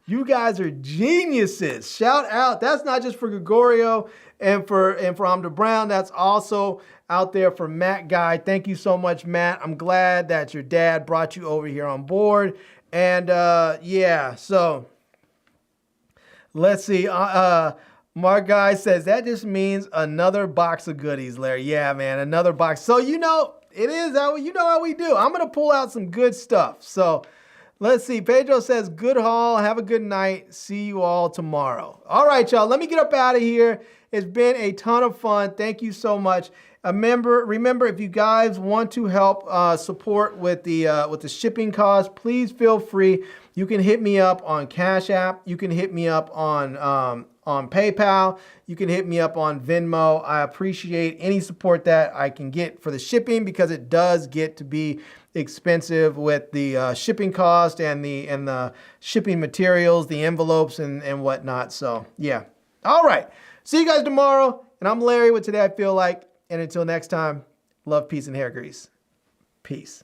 You guys are geniuses. Shout out. That's not just for Gregorio and for Amda Brown. That's also out there for Matt Guy. Thank you so much, Matt. I'm glad that your dad brought you over here on board. And yeah, so let's see. Mark Guy says, that just means another box of goodies, Larry. Yeah, man, another box. So you know, it is how we do. I'm gonna pull out some good stuff. So let's see. Pedro says, good haul. Have a good night. See you all tomorrow. All right, y'all. Let me get up out of here. It's been a ton of fun. Thank you so much. Remember, if you guys want to help support with the shipping costs, please feel free. You can hit me up on Cash App. You can hit me up on on PayPal. You can hit me up on Venmo. I appreciate any support that I can get for the shipping, because it does get to be expensive with the shipping cost and the shipping materials, the envelopes and whatnot. So yeah. All right. See you guys tomorrow. And I'm Larry with Today I Feel Like. And until next time, love, peace, and hair grease. Peace.